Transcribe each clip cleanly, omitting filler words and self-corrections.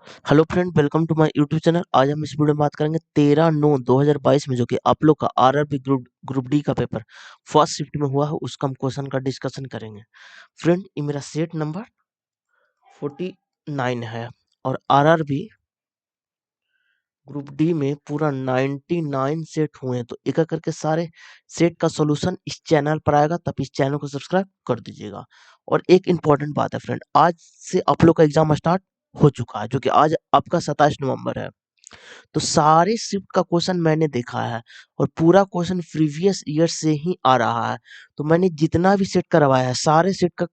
Hello friend, welcome to my YouTube channel. आज हम इस वीडियो में बात करेंगे 13/9/2022 में जो कि आप लोग का आरआरबी ग्रुप डी का पेपर फर्स्ट शिफ्ट में हुआ है, उसका हम क्वेश्चन का डिस्कशन करेंगे। फ्रेंड, ये मेरा सेट नंबर 49 है और आरआरबी ग्रुप डी में पूरा 99 सेट हुए हैं। तो एक एक करके सारे सेट का सॉल्यूशन इस चैनल पर आएगा, तब इस चैनल को सब्सक्राइब कर दीजिएगा। और एक इम्पॉर्टेंट बात है फ्रेंड, आज से आप लोग का एग्जाम स्टार्ट हो चुका है, जो कि आज आपका 27 नवंबर है। तो सारे शिफ्ट का क्वेश्चन मैंने देखा है और पूरा क्वेश्चन प्रीवियस ईयर से ही आ रहा है। तो मैंने जितना भी सेट करवाया है, सारे सेट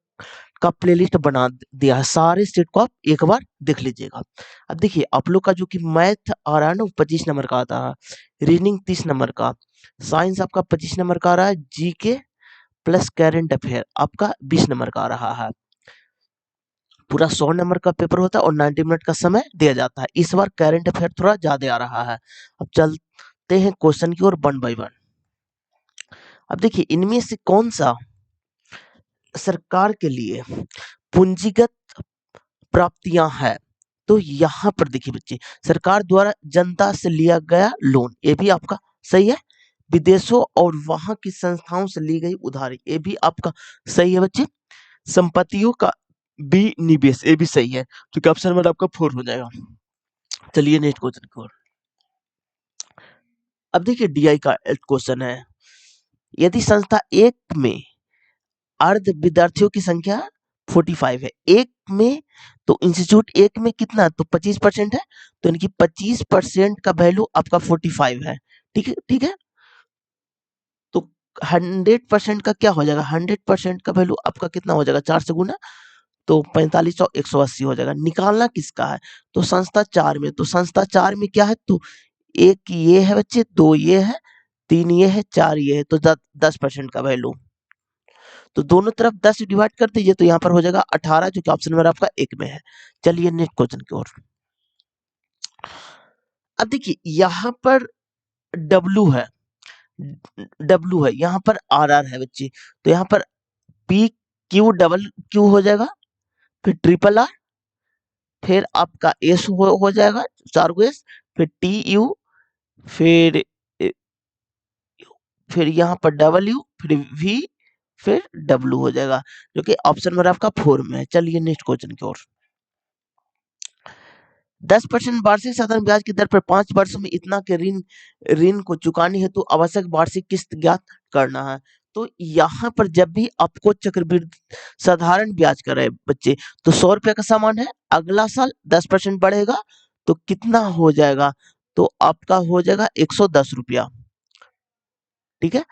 का प्लेलिस्ट बना दिया है। सारे सेट को आप एक बार देख लीजिएगा। अब देखिए, आप लोग का जो कि मैथ आ रहा है ना, वो 25 नंबर का आता है, रीजनिंग 30 नंबर का, साइंस आपका 25 नंबर का आ रहा है, जीके प्लस करेंट अफेयर आपका 20 नंबर का आ रहा है। पूरा 100 नंबर का पेपर होता है और 90 मिनट का समय दिया जाता है। इस बार करंट अफेयर थोड़ा ज्यादा आ रहा है। अब चलते हैं क्वेश्चन की ओर वन बाय वन। अब देखिए, इनमें से कौन सा सरकार के लिए पूंजीगत प्राप्तियां है। तो यहाँ पर देखिए बच्चे, सरकार द्वारा जनता से लिया गया लोन, ये भी आपका सही है। विदेशों और वहां की संस्थाओं से ली गई उधारी, ये भी आपका सही है बच्चे। संपत्तियों का विनिवेश, ये भी सही है, क्योंकि ऑप्शन नंबर आपका 4 हो जाएगा। चलिए नेक्स्ट क्वेश्चन की ओर। अब देखिए, डीआई का क्वेश्चन है, यदि संस्था एक में अर्ध विद्यार्थियों की संख्या 45 है, एक में, तो इंस्टीट्यूट एक में कितना, तो 25% है, तो इनकी 25% का वैल्यू आपका 45 है। ठीक है, ठीक है। तो 100% का क्या हो जाएगा, 100% का वैल्यू आपका कितना हो जाएगा, 4 से गुना, तो 4500 180 हो जाएगा। निकालना किसका है, तो संस्था 4 में, तो संस्था 4 में क्या है, तो एक ये है बच्चे, दो ये है, तीन ये है, चार ये है, तो 10% का वैल्यू। तो दोनों तरफ 10 से डिवाइड कर दीजिए, तो यहाँ पर हो जाएगा 18, जो कि ऑप्शन नंबर आपका एक में है। चलिए नेक्स्ट क्वेश्चन की ओर। अब देखिए, यहाँ पर डब्लू है, डब्लू है, यहाँ पर आर आर है बच्चे, तो यहाँ पर पी क्यू डबल क्यू हो जाएगा, फिर ट्रिपल आर, फिर आपका एस हो जाएगा, चार को एस, फिर टी यू, फिर फिर यहाँ पर डब्ल्यू, फिर वी, फिर डब्ल्यू हो जाएगा, जो कि ऑप्शन नंबर आपका 4 में है। चलिए नेक्स्ट क्वेश्चन की ओर। 10% वार्षिक साधारण ब्याज की दर पर 5 वर्षों में इतना के ऋण ऋण को चुकाने हेतु आवश्यक वार्षिक किस्त ज्ञात करना है। तो यहाँ पर जब भी आपको चक्रवृद्धि साधारण ब्याज का रहे बच्चे, तो 100 रुपए का सामान है, अगला साल 10% बढ़ेगा, तो कितना हो जाएगा, तो आपका हो जाएगा 110 रुपया। ठीक है।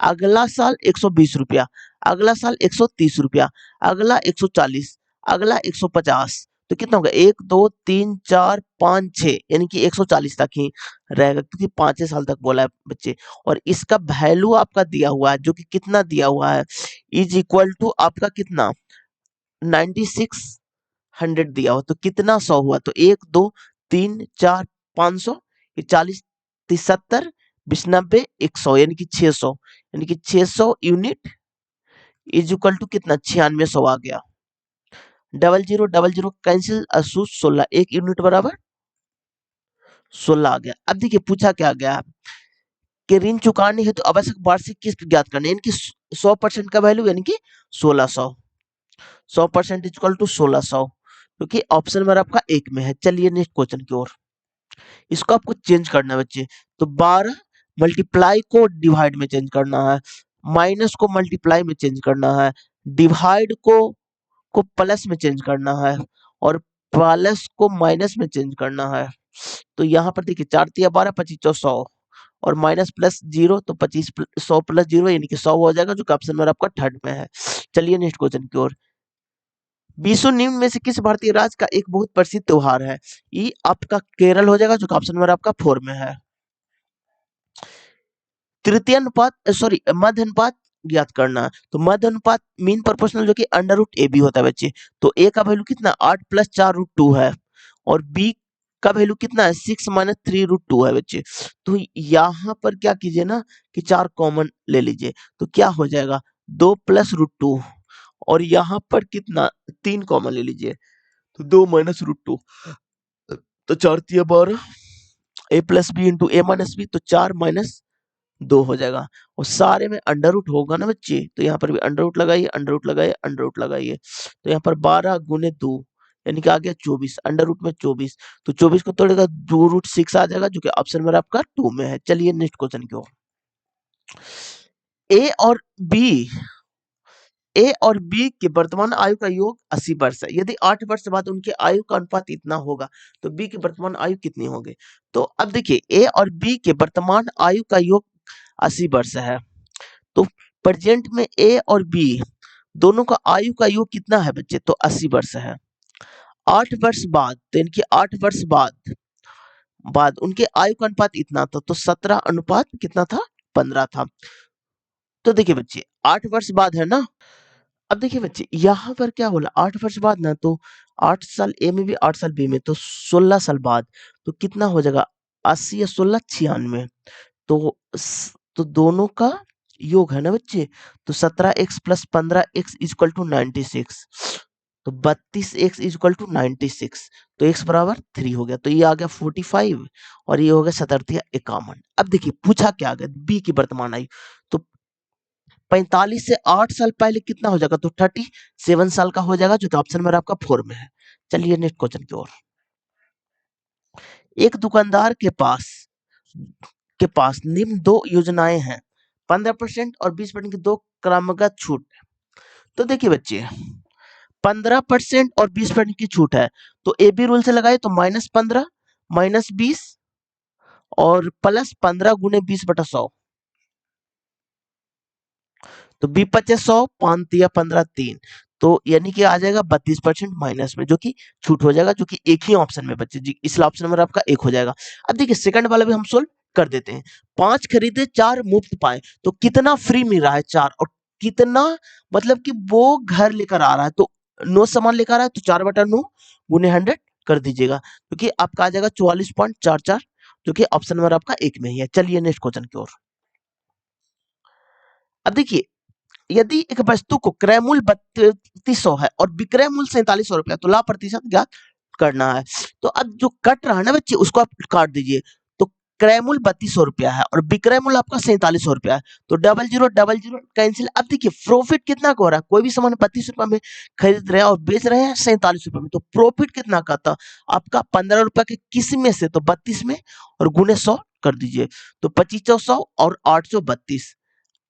अगला साल 120 रुपया, अगला साल 130 रुपया, अगला 140, अगला 150, तो कितना होगा, 1 2 3 4 5 6, यानी कि 140 तक ही रहेगा, क्योंकि 5 साल तक बोला है बच्चे। और इसका वैल्यू आपका दिया हुआ है, जो कि कितना दिया हुआ है, इज इक्वल टू आपका कितना, 9600 दिया हुआ, तो कितना 100 हुआ, तो 1 2 3 4 500, ये 40, 70, 20 90 100, यानी कि 600, यानी कि 600 यूनिट इज इक्वल टू कितना, 9600 आ गया। Double zero cancel, Asus 16, 1 unit बराबर 16 आ गया। अब देखिए, पूछा क्या गया कि ऋण चुकाने हेतु तो आवश्यक वार्षिक किस्त ज्ञात करना है, यानी कि 100% का वैल्यू, यानी कि 1600, 100% इक्वल टू 1600, क्योंकि ऑप्शन नंबर आपका एक में है। चलिए नेक्स्ट क्वेश्चन की ओर। इसको आपको चेंज करना है बच्चे, तो 12 मल्टीप्लाई को डिवाइड में चेंज करना है, माइनस को मल्टीप्लाई में चेंज करना है, डिवाइड को प्लस में चेंज करना है, और प्लस को माइनस में चेंज करना है। तो यहाँ पर देखिए, 4 तिया 12, 25 चौ 100, और माइनस प्लस जीरो, तो 25 100 प्लस जीरो, यानी कि 100 हो जाएगा, जो कि ऑप्शन नंबर आपका थर्ड में है। चलिए नेक्स्ट क्वेश्चन की ओर। विश्व निम्न में से किस भारतीय राज्य का एक बहुत प्रसिद्ध त्योहार है, ये आपका केरल हो जाएगा, जो कि ऑप्शन नंबर आपका 4 में है। तृतीय अनुपात, सॉरी, मध्य अनुपात ज्ञात करना है। तो मध्य अनुपात मीन प्रोपोर्शनल, जो कि अंडर रूट ए बी होता है बच्चे। तो ए का वैल्यू कितना, 8 प्लस 4 रूट 2 है, और बी का वैल्यू कितना है, 6 माइनस 3 रूट 2 है बच्चे। तो यहाँ पर क्या कीजिए ना, कि 4 कॉमन ले लीजिए, तो क्या हो जाएगा, 2 प्लस रूट 2, और यहाँ पर कितना, 3 कॉमन ले लीजिए, तो 2 माइनस रूट 2, तो 4 तिया 12, a plus B into A minus B, तो 4 माइनस 2 हो जाएगा। और सारे में अंडर रूट होगा ना बच्चे, तो यहाँ पर भी अंडर रूट लगाइए, अंडर रूट लगाइए, अंडर रूट लगाइए। तो यहाँ पर 12 गुने 2 यानी कि आ गया 24, अंडर रूट में 24, तो 24 को तोड़ेगा 2 रूट 6 आ जाएगा, जो कि ऑप्शन नंबर आपका 2 में है। चलिए नेक्स्ट क्वेश्चन की ओर। ए और बी ए और बी के वर्तमान आयु का योग 80 वर्ष है। यदि 8 वर्ष बाद उनके आयु का अनुपात इतना होगा तो बी की वर्तमान आयु कितनी होगी? तो अब देखिए ए और बी के वर्तमान आयु का योग 80 वर्ष है, तो प्रेजेंट में ए और बी दोनों का आयु का योग कितना है बच्चे? तो 80 वर्ष है। 8 वर्ष बाद, तो इनके 8 वर्ष बाद उनके आयु का अनुपात इतना था, तो 17 अनुपात कितना था? 15 था। तो देखिए बच्चे 8 वर्ष बाद है ना, अब देखिए बच्चे यहाँ पर क्या बोला, 8 वर्ष बाद ना, तो 8 साल ए में भी 8 साल बी में, तो 16 साल बाद, तो कितना हो जाएगा? 80 या 16 96, तो दोनों का योग है ना बच्चे, तो 17x plus 15x equal to 96, तो 32x इक्वल टू 96, तो x बराबर 3 हो गया, तो ये आ गया 45 और ये हो गया 77 51। अब देखिए पूछा क्या आ गया, बी की वर्तमान आयु, तो 45 से 8 साल पहले कितना हो जाएगा? तो 37 साल का हो जाएगा, जो कि ऑप्शन नंबर आपका 4 में है। चलिए नेक्स्ट क्वेश्चन की ओर। एक दुकानदार के पास निम्न दो योजनाएं हैं, 15% और 20% की दो क्रमागत छूट। तो देखिए बच्चे 15% और 20% की छूट है, तो ए बी रूल से लगाए तो -15 -20 और +15 गुने 20/100, तो बी 2500 5 या 15 3, तो यानी कि आ जाएगा 32% माइनस में, जो कि छूट हो जाएगा, जो कि एक ही ऑप्शन में बच्चे जी, इसलिए ऑप्शन नंबर आपका एक हो जाएगा। अब देखिए सेकंड वाला भी हम सोल्व कर देते हैं। 5 खरीदे 4 मुफ्त पाए, तो कितना फ्री मिल रहा है? 4, और कितना मतलब कि वो घर लेकर आ रहा है, तो 9 सामान लेकर आ रहा है, तो 4/9 गुने 100 कर दीजिएगा, क्योंकि आपका आ जाएगा 44.44, जो कि ऑप्शन नंबर आपका एक में ही है। चलिए नेक्स्ट क्वेश्चन की ओर। अब देखिए यदि एक वस्तु को क्रय मूल्य 3200 है और विक्रय मूल्य 4700 रुपया, तो लाभ प्रतिशत ज्ञात करना है। तो अब जो कट रहा है ना बच्चे, उसको आप काट दीजिए। तो क्रय मूल्य 3200 रुपया है और विक्रय मूल्य आपका 4700 रुपया है, तो 00 कैंसिल। अब देखिए प्रॉफिट कितना का हो रहा है, कोई भी सामान 32 रुपया में खरीद रहे हैं और बेच रहे हैं 47 रुपये में, तो प्रॉफिट कितना का था आपका? 15 रुपया के किस में से? तो 32 में, और गुने 100 कर दीजिए, तो 2500 और 832।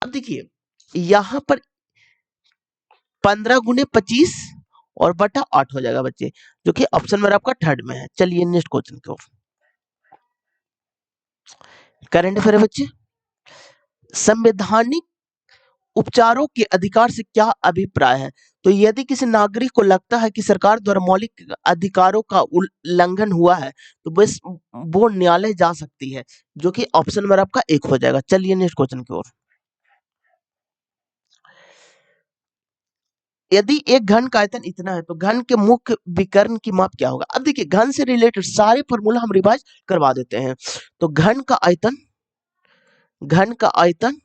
अब देखिए यहाँ पर 15 गुने 25 और बटा 8 हो जाएगा बच्चे, जो कि ऑप्शन में आपका थर्ड में है। चलिए नेक्स्ट क्वेश्चन की ओर। करंट अफेयर है बच्चे। संवैधानिक उपचारों के अधिकार से क्या अभिप्राय है? तो यदि किसी नागरिक को लगता है कि सरकार द्वारा मौलिक अधिकारों का उल्लंघन हुआ है, तो बस वो न्यायालय जा सकती है, जो कि ऑप्शन नंबर आपका एक हो जाएगा। चलिए नेक्स्ट क्वेश्चन की ओर। यदि एक घन का आयतन इतना है, तो घन के मुख्य विकर्ण की माप क्या होगा? अब देखिए घन से रिलेटेड सारे फॉर्मूला हम रिवाइज करवा देते हैं। तो घन का आयतन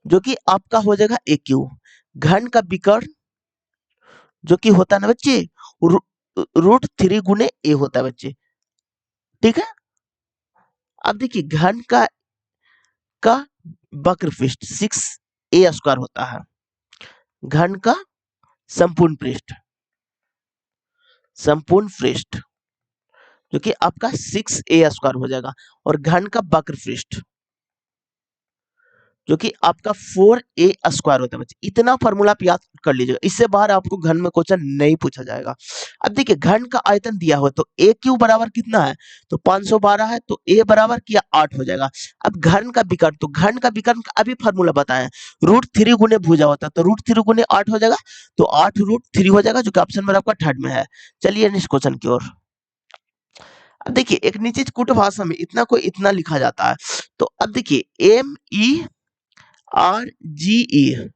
जो कि आपका हो जाएगा ए क्यू। घन का विकर्ण जो कि होता है ना बच्चे, √3 गुने ए होता है बच्चे, ठीक है। अब देखिए घन का वक्र पृष्ठ 6a² होता है, घन का संपूर्ण पृष्ठ जो कि आपका 6a² हो जाएगा, और घन का वक्र पृष्ठ जो कि आपका 4a² होता है बच्चे। इतना फॉर्मूला आप याद कर लीजिएगा, इससे बाहर आपको घन में क्वेश्चन नहीं पूछा जाएगा। अब देखिए घन का आयतन दिया हुआ, तो ए क्यू बराबर कितना है? तो 512 है, तो ए बराबर किया 8 हो जाएगा। अब घन का विकर्ण, तो घन का विकर्ण का अभी फॉर्मूला बताया, √3 गुने भुजा होता है, तो √3 गुने 8 हो जाएगा, तो 8 √3 हो जाएगा, जो कि ऑप्शन में आपका थर्ड में है। चलिए नेक्स्ट क्वेश्चन की ओर। अब देखिए एक नीचे कूट भाषा में इतना को इतना लिखा जाता है, तो अब देखिए MERGE,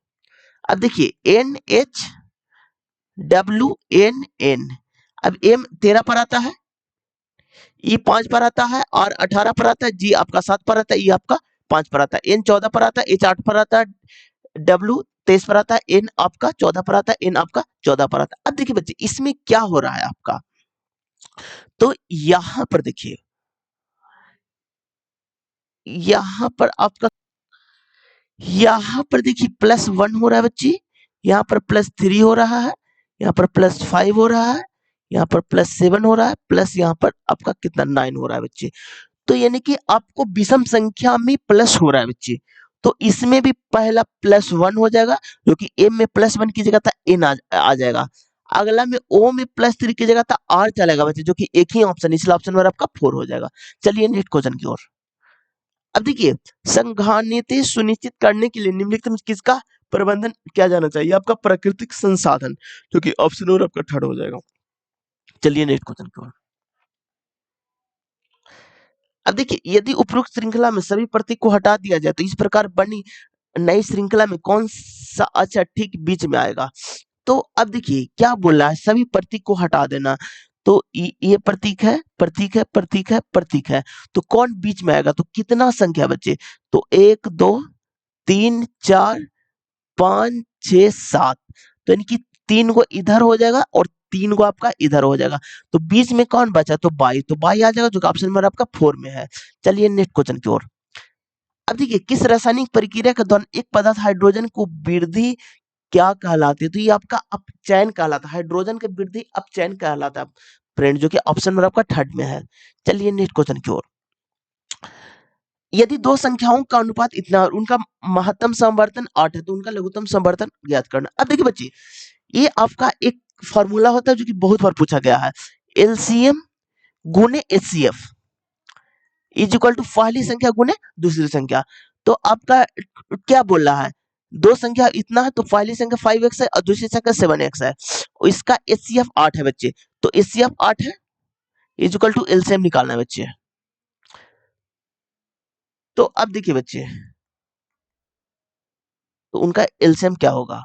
अब देखिए NHWNN, अब M 13 पर आता है, E 5 पर आता है, R 18 पर आता है, G आपका 7 पर आता है, E आपका 5 पर आता है, N 14 पर आता है, H 8 पर आता है, W 23 पर आता है, N आपका 14 पर आता है, N आपका 14 पर आता है। अब देखिए बच्चे इसमें क्या हो रहा है आपका, तो यहां पर देखिए, यहां पर आपका, यहां पर देखिए +1 हो रहा है बच्चे, यहाँ पर +3 हो रहा है, यहाँ पर +5 हो रहा है, यहाँ पर +7 हो रहा है, प्लस यहाँ पर आपका कितना 9 हो रहा है बच्चे। तो यानी कि आपको विषम संख्या में प्लस हो रहा है बच्चे। तो इसमें भी पहला +1 हो जाएगा, जो कि m में +1 की जगह था n आ जाएगा। अगला में o में +3 की जगह था r चलेगा बच्चे, जो कि एक ही ऑप्शन, इसलिए ऑप्शन नंबर आपका 4 हो जाएगा। चलिए नेक्स्ट क्वेश्चन की ओर। अब देखिए, संघानियते सुनिश्चित करने के लिए निम्नलिखित में किसका प्रबंधन किया जाना चाहिए? आपका प्राकृतिक संसाधन, जो कि ऑप्शन नंबर आपका 3rd हो जाएगा। चलिए नेक्स्ट क्वेश्चन की ओर। अब देखिए, यदि उपरोक्त श्रृंखला में सभी प्रतीक को हटा दिया जाए तो इस प्रकार बनी नई श्रृंखला में कौन सा अक्षर ठीक बीच में आएगा? तो अब देखिए क्या बोल रहा है, सभी प्रतीक को हटा देना। तो ये प्रतीक है, प्रतीक है, प्रतीक है, प्रतीक है, तो कौन बीच में आएगा? तो कितना संख्या बच्चे? तो 1 2 3 4 5 6 7, तो यानी कि 3 को इधर हो जाएगा और 3 को आपका इधर हो जाएगा। तो बीच में कौन बचा? तो बाई, तो बाई आ जाएगा, जो कि ऑप्शन नंबर आपका 4 में है। चलिए नेक्स्ट क्वेश्चन की ओर। अब देखिए, किस रासायनिक प्रक्रिया के दौरान एक पदार्थ हाइड्रोजन को वृद्धि क्या कहलाती है? तो ये आपका अपचयन कहलाता है, हाइड्रोजन की वृद्धि अपचयन कहलाता है फ्रेंड, जो कि ऑप्शन नंबर आपका 3rd में है। चलिए नेक्स्ट क्वेश्चन की ओर। यदि दो संख्याओं का अनुपात इतना और उनका महत्तम समवर्तन 8 है तो उनका लघुत्तम समवर्तन ज्ञात करना। अब देखिए बच्चे, ये आपका एक फॉर्मूला होता है जो कि बहुत बार पूछा गया है, एलसीएम गुने एचसीएफ इज इक्वल टू पहली संख्या गुने दूसरी संख्या। तो आपका क्या बोल रहा है, दो संख्या इतना है तो पहली संख्या 5x है और दूसरी संख्या 7x है, और इसका एचसीएफ 8 है बच्चे। तो एचसीएफ 8 है, इज इक्वल टू एलसीएम निकालना है बच्चे। तो अब देखिए बच्चे, तो उनका एलसीएम क्या होगा?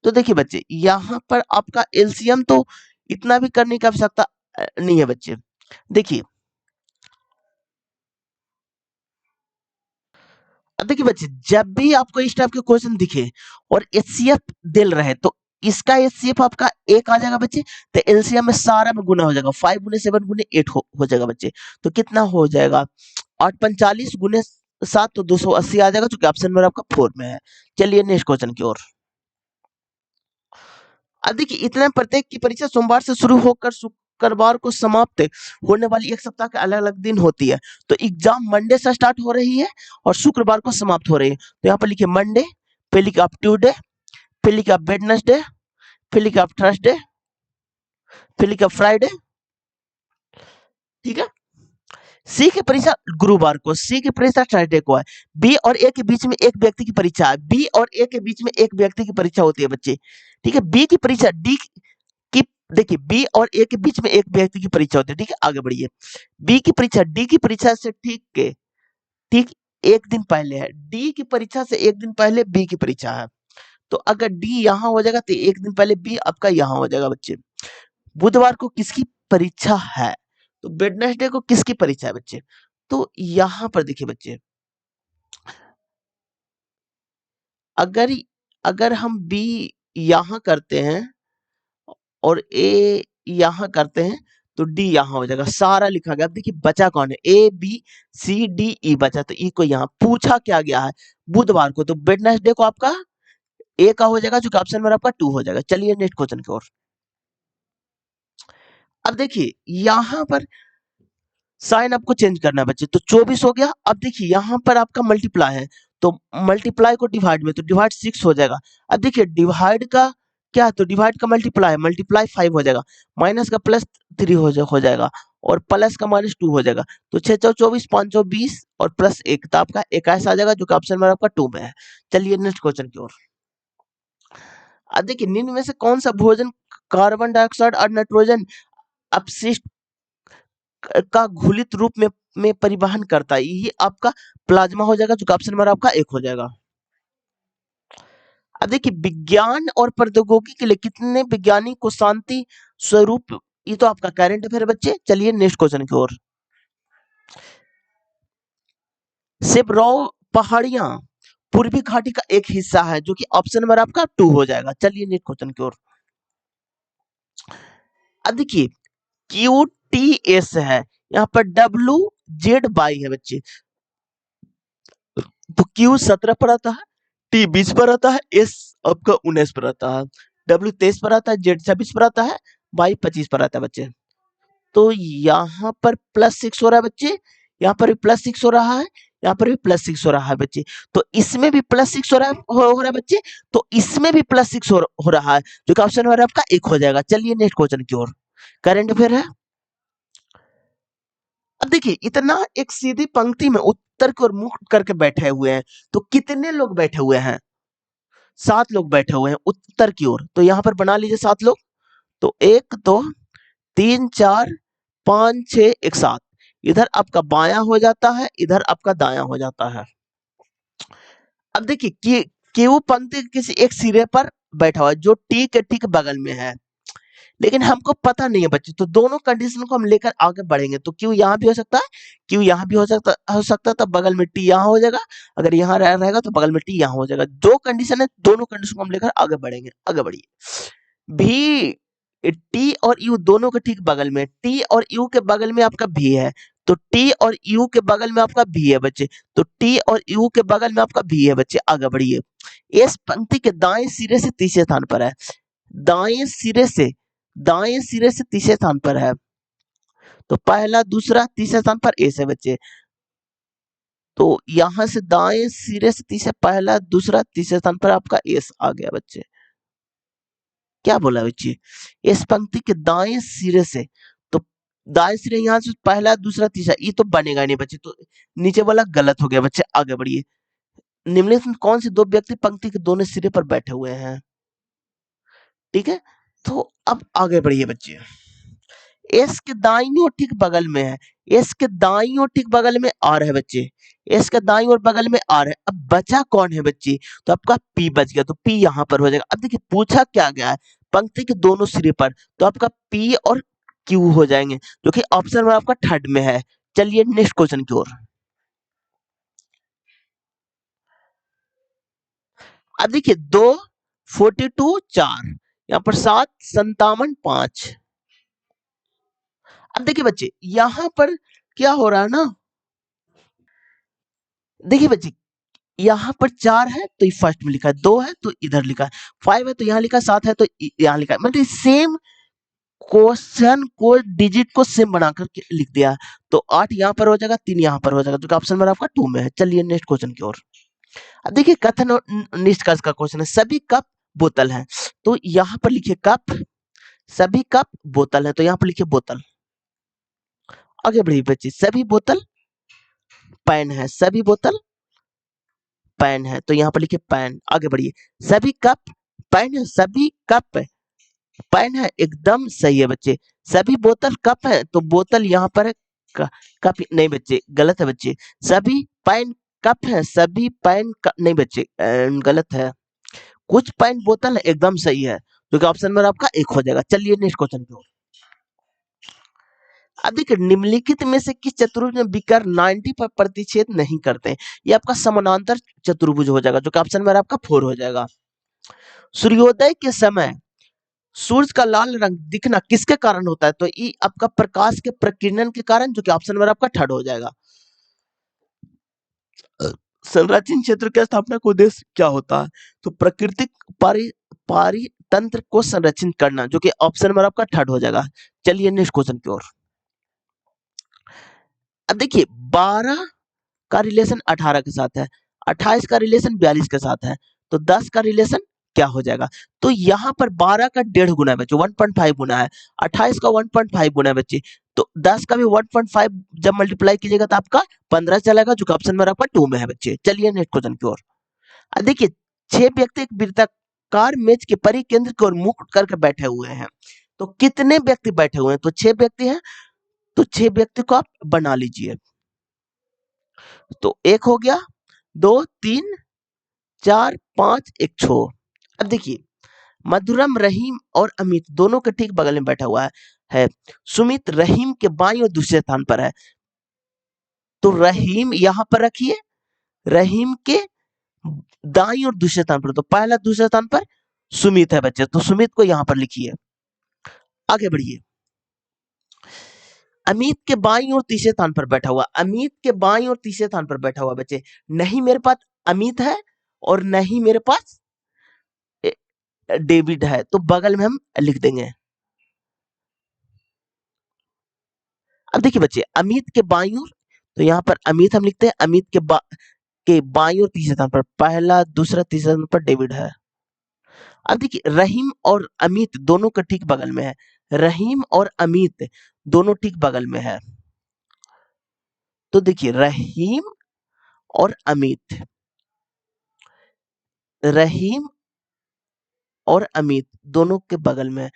तो देखिए बच्चे, यहाँ पर आपका एलसीएम तो इतना भी करने की आवश्यकता नहीं है बच्चे। देखिए, अब देखिए बच्चे, जब भी आपको इस टाइप के क्वेश्चन दिखे और एचसीएफ दिल रहे तो इसका एचसीएफ आपका 1 आ जाएगा बच्चे, तो एलसीएम में सारा में गुना हो जाएगा, 5 गुने 7 गुने 8 हो जाएगा बच्चे। तो कितना हो जाएगा? 8 45 गुने 7, तो 280 आ जाएगा, जो कि ऑप्शन नंबर आपका 4 में है। चलिए नेक्स्ट क्वेश्चन की ओर। अब देखिए, इतने प्रत्येक की परीक्षा सोमवार से शुरू होकर शुक्रवार को समाप्त होने वाली एक सप्ताह के अलग अलग दिन होती है। तो एग्जाम मंडे से स्टार्ट हो रही है और शुक्रवार को समाप्त हो रही है। तो यहाँ पर लिखिए मंडे, फिर लिखिए आप ट्यूसडे, फिर लिखिए आप वेडनेसडे, फिर लिखिए आप थर्सडे, फिर लिखिए आप फ्राइडे। ठीक है, सी की परीक्षा गुरुवार को, सी की परीक्षा थर्सडे को है, बी और ए के बीच में एक व्यक्ति की परीक्षा है, बी और ए के बीच में एक व्यक्ति की परीक्षा होती है बच्चे। ठीक है, बी की परीक्षा डी की, देखिए बी और ए के बीच में एक व्यक्ति की परीक्षा होती है। ठीक है, आगे बढ़िए। बी की परीक्षा डी की परीक्षा से ठीक एक दिन पहले है, डी की परीक्षा से एक दिन पहले बी की परीक्षा है। तो अगर डी यहाँ हो जाएगा तो एक दिन पहले बी आपका यहाँ हो जाएगा बच्चे। बुधवार को किसकी परीक्षा है? तो वेडनेसडे को किसकी परीक्षा है बच्चे? तो यहाँ पर देखिए बच्चे, अगर अगर हम बी यहाँ करते हैं और ए यहाँ करते हैं तो डी यहाँ हो जाएगा, सारा लिखा गया। अब देखिए बचा कौन है, A B C D E बचा, तो ई को यहाँ पूछा क्या गया है बुधवार को, तो वेडनेसडे को आपका ए का हो जाएगा, जो कि ऑप्शन नंबर आपका 2 हो जाएगा। चलिए नेक्स्ट क्वेश्चन की ओर। अब देखिए यहाँ पर साइन आपको चेंज करना है बच्चे, तो 24 हो गया। अब देखिए यहाँ पर आपका मल्टीप्लाई है, तो मल्टीप्लाई को डिवाइड में, तो डिवाइड 6 हो जाएगा। अब देखिए डिवाइड का क्या है, तो डिवाइड का मल्टीप्लाई, मल्टीप्लाई 5 हो जाएगा, माइनस का +3 हो जाएगा, और प्लस का -2 हो जाएगा। तो 6 चौ 24, 5 चौ 20 और +1, तो आपका 21 आ जाएगा, जो कि ऑप्शन नंबर आपका 2 में है। चलिए नेक्स्ट क्वेश्चन की ओर। अब देखिए, निम्न में से कौन सा भोजन कार्बन डाइऑक्साइड और नाइट्रोजन अपशिष्ट का घुलित रूप में परिवहन करता है? ये आपका प्लाज्मा हो जाएगा, जो ऑप्शन नंबर आपका 1 हो जाएगा। अब देखिए, विज्ञान और प्रौद्योगिकी के लिए कितने वैज्ञानिक को शांति स्वरूप, ये तो आपका करंट अफेयर बच्चे। चलिए नेक्स्ट क्वेश्चन की ओर। सिबरॉव पहाड़ियां पूर्वी घाटी का एक हिस्सा है, जो कि ऑप्शन नंबर आपका 2 हो जाएगा। चलिए नेक्स्ट क्वेश्चन की ओर। अब देखिए क्यू टी एस है, यहाँ पर डब्ल्यू जेड बाई है बच्चे। तो क्यू 17 पर आता है, टी 20 पर आता है, एस आपका 19 पर आता है, डब्ल्यू 23 पर आता है, जेड 26 पर आता है, बाई 25 पर आता है बच्चे। तो यहाँ पर +6 हो रहा है बच्चे, यहाँ पर भी +6 हो रहा है, यहाँ पर भी +6 हो रहा है बच्चे। तो इसमें भी +6 हो रहा है बच्चे, तो इसमें भी +6 हो रहा है, जो कि ऑप्शन नंबर आपका 1 हो जाएगा। चलिए नेक्स्ट क्वेश्चन की ओर। करंट अफेयर है। अब देखिए इतना एक सीधी पंक्ति में उत्तर की ओर मुख करके बैठे हुए हैं, तो कितने लोग बैठे हुए हैं? 7 लोग बैठे हुए हैं उत्तर की ओर। तो यहाँ पर बना लीजिए 7 लोग। तो 1 2 3 4 5 6 1 7। इधर आपका बायां हो जाता है, इधर आपका दायां हो जाता है। अब देखिए कि क्यू पंक्ति किसी एक सिरे पर बैठा हुआ है जो टी के ठीक बगल में है, लेकिन हमको पता नहीं है बच्चे, तो दोनों कंडीशन को हम लेकर आगे बढ़ेंगे। तो क्यू यहाँ भी हो सकता है, क्यू यहाँ भी हो सकता है, तो बगल में टी यहाँ हो जाएगा, अगर यहाँ रहेगा तो बगल में टी यहाँ हो जाएगा। दो कंडीशन है, दोनों कंडीशन को हम लेकर आगे बढ़ेंगे। आगे बढ़िए। भी टी और यू दोनों के ठीक बगल में, टी और यू के बगल में आपका भी है, तो टी और यू के बगल में आपका भी है बच्चे, तो टी और यू के बगल में आपका भी है बच्चे। आगे बढ़िए। इस पंक्ति के दाएं सिरे से तीसरे स्थान पर है, दाएं सिरे से तीसरे स्थान पर है, तो पहला दूसरा तीसरे स्थान पर एस है बच्चे। तो यहां से दाएं सिरे से तीसरे, पहला दूसरा तीसरे स्थान पर आपका एस आ गया बच्चे। क्या बोला बच्चे? इस पंक्ति के दाएं सिरे से, तो दाएं सिरे यहां से पहला दूसरा तीसरा, ये तो बनेगा नहीं बच्चे, तो नीचे वाला गलत हो गया बच्चे। आगे बढ़िए। निम्नलिखित में कौन से दो व्यक्ति पंक्ति के दोनों सिरे पर बैठे हुए हैं? ठीक है, तो अब आगे बढ़िए बच्चे। एस के दाईं ओर ठीक बगल में है, एस के दाईं ओर ठीक बगल में आर है बच्चे, एस के दाईं ओर बगल में आर है। अब बचा कौन है बच्चे? तो आपका पी बच गया, तो पी यहां पर हो जाएगा। अब देखिए पूछा क्या गया है, पंक्ति के दोनों सिरे पर, तो आपका पी और क्यू हो जाएंगे, जो कि ऑप्शन में आपका थर्ड में है। चलिए नेक्स्ट क्वेश्चन की ओर। अब देखिए 2 42 4, यहाँ पर 7 57 5। अब देखिए बच्चे यहां पर क्या हो रहा है ना, देखिए बच्चे यहाँ पर 4 है तो ये फर्स्ट में लिखा है, 2 है तो इधर लिखा है, 5 है तो यहाँ लिखा है, 7 है तो यहाँ लिखा है, मतलब सेम क्वेश्चन को डिजिट को सेम बना करके लिख दिया। तो 8 यहाँ पर हो जाएगा, 3 यहाँ पर हो जाएगा, जो कि ऑप्शन नंबर आपका 2 में है। चलिए नेक्स्ट क्वेश्चन की ओर। अब देखिए कथन और निष्कर्ष का क्वेश्चन है, सभी कप बोतल है, तो यहाँ पर लिखिए कप, सभी कप बोतल है, तो यहाँ पर लिखिए बोतल। आगे बढ़िए बच्चे। सभी बोतल पेन है, सभी बोतल पेन है, तो यहाँ पर लिखिए पेन। आगे बढ़िए। सभी कप पेन है, सभी कप पेन है, एकदम सही है बच्चे। सभी बोतल कप है, तो बोतल यहाँ पर है, कप नहीं बच्चे, गलत है बच्चे। सभी पेन कप है, सभी पेन नहीं बच्चे, गलत है। कुछ पेन बोतल है, एकदम सही है, जो कि ऑप्शन नंबर आपका 1 हो जाएगा। चलिए नेक्स्ट क्वेश्चन की ओर। अब देखिए निम्नलिखित में से किस चतुर्भुज में विकर्ण 90 पर प्रतिच्छेद नहीं करते हैं? ये आपका समानांतर चतुर्भुज हो जाएगा, जो कि ऑप्शन नंबर आपका 4 हो जाएगा। सूर्योदय के समय सूर्य का लाल रंग दिखना किसके कारण होता है? तो ये आपका प्रकाश के प्रकीर्णन के कारण, जो कि ऑप्शन नंबर आपका 3 हो जाएगा। संरक्षण क्षेत्र की स्थापना का उद्देश्य क्या होता है? तो प्राकृतिक पारितंत्र को संरक्षित करना, जो कि ऑप्शन नंबर आपका 3 हो जाएगा। चलिए नेक्स्ट क्वेश्चन की ओर। अब देखिए 12 का रिलेशन 18 के साथ है, 28 का रिलेशन 42 के साथ है, तो 10 का रिलेशन क्या हो जाएगा? तो यहाँ पर 12 का 1.5 गुना है बच्चे, 1.5 गुना है, 28 का 1.5 गुना है बच्चे, तो 10 का भी 1.5 जब मल्टीप्लाई कीजिएगा तो आपका 15 चलेगा, जो कि ऑप्शन में आपका 2 में है बच्चे। चलिए नेक्स्ट क्वेश्चन की ओर। अब देखिए 6 व्यक्ति एक वृत्ताकार मेज के परिकेंद्र की ओर मुख करके बैठे हुए हैं, तो कितने व्यक्ति बैठे हुए हैं? तो 6 व्यक्ति हैं, तो 6 व्यक्ति को आप बना लीजिए। तो 1 हो गया, 2 3 4 5 1 6। अब देखिए मधुरम रहीम और अमित दोनों के ठीक बगल में बैठा हुआ है। सुमित रहीम के बाईं और दूसरे स्थान पर है, तो रहीम यहां पर रखिए, रहीम के दाईं और दूसरे स्थान पर, तो पहला दूसरे स्थान पर सुमित है बच्चे, तो सुमित को यहां पर लिखिए। आगे बढ़िए। अमित के बाईं ओर तीसरे स्थान पर बैठा हुआ, अमित के बाईं ओर तीसरे स्थान पर बैठा हुआ बच्चे, नहीं मेरे पास अमित है और नहीं मेरे पास डेविड है, तो बगल में हम लिख देंगे। अब देखिए बच्चे, अमित के बाईं ओर, तो यहाँ पर अमित हम लिखते हैं, अमित के बाईं ओर तीसरे स्थान पर पहला दूसरा तीसरा स्थान पर डेविड है। अब देखिए, रहीम और अमित दोनों का ठीक बगल में है, रहीम और अमित दोनों ठीक बगल में है। तो देखिए, रहीम और अमित, रहीम और अमित दोनों के बगल में,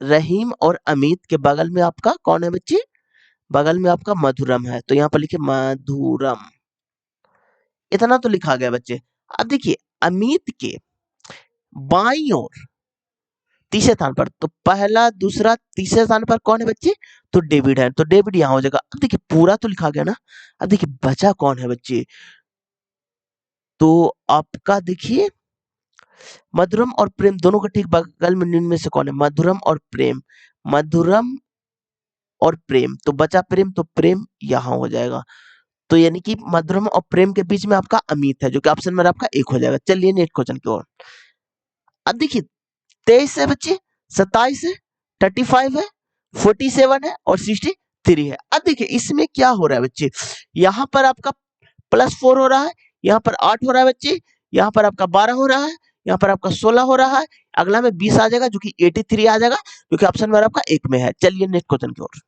रहीम और अमित के बगल में आपका कौन है बच्चे? बगल में आपका मधुरम है, तो यहाँ पर लिखिए मधुरम। इतना तो लिखा गया बच्चे। अब देखिए, अमित के बाईं ओर तीसरे स्थान पर, तो पहला दूसरा तीसरे स्थान पर कौन है बच्चे? तो डेविड है, तो डेविड यहाँ हो जाएगा। अब देखिए, पूरा तो लिखा गया ना, अब देखिए बचा कौन है बच्चे? तो आपका देखिए, मधुरम और प्रेम दोनों के ठीक बगल में निम्न में से कौन है? मधुरम और प्रेम, मधुरम और प्रेम, तो बचा प्रेम, तो प्रेम यहाँ हो जाएगा। तो यानी कि मधुरम और प्रेम के बीच में आपका अमित है, जो कि ऑप्शन में आपका एक हो जाएगा। चलिए नेक्स्ट क्वेश्चन की ओर। अब देखिए, 23 है बच्चे, 27 है, 35 है, 47 है और 63 है। अब देखिए, इसमें क्या हो रहा है बच्चे? यहाँ पर आपका +4 हो रहा है, यहाँ पर 8 हो रहा है बच्चे, यहाँ पर आपका 12 हो रहा है, यहाँ पर आपका 16 हो रहा है, अगला में 20 आ जाएगा, जो कि 83 आ जाएगा, जो कि ऑप्शन में आपका एक में है। चलिए नेक्स्ट क्वेश्चन की ओर।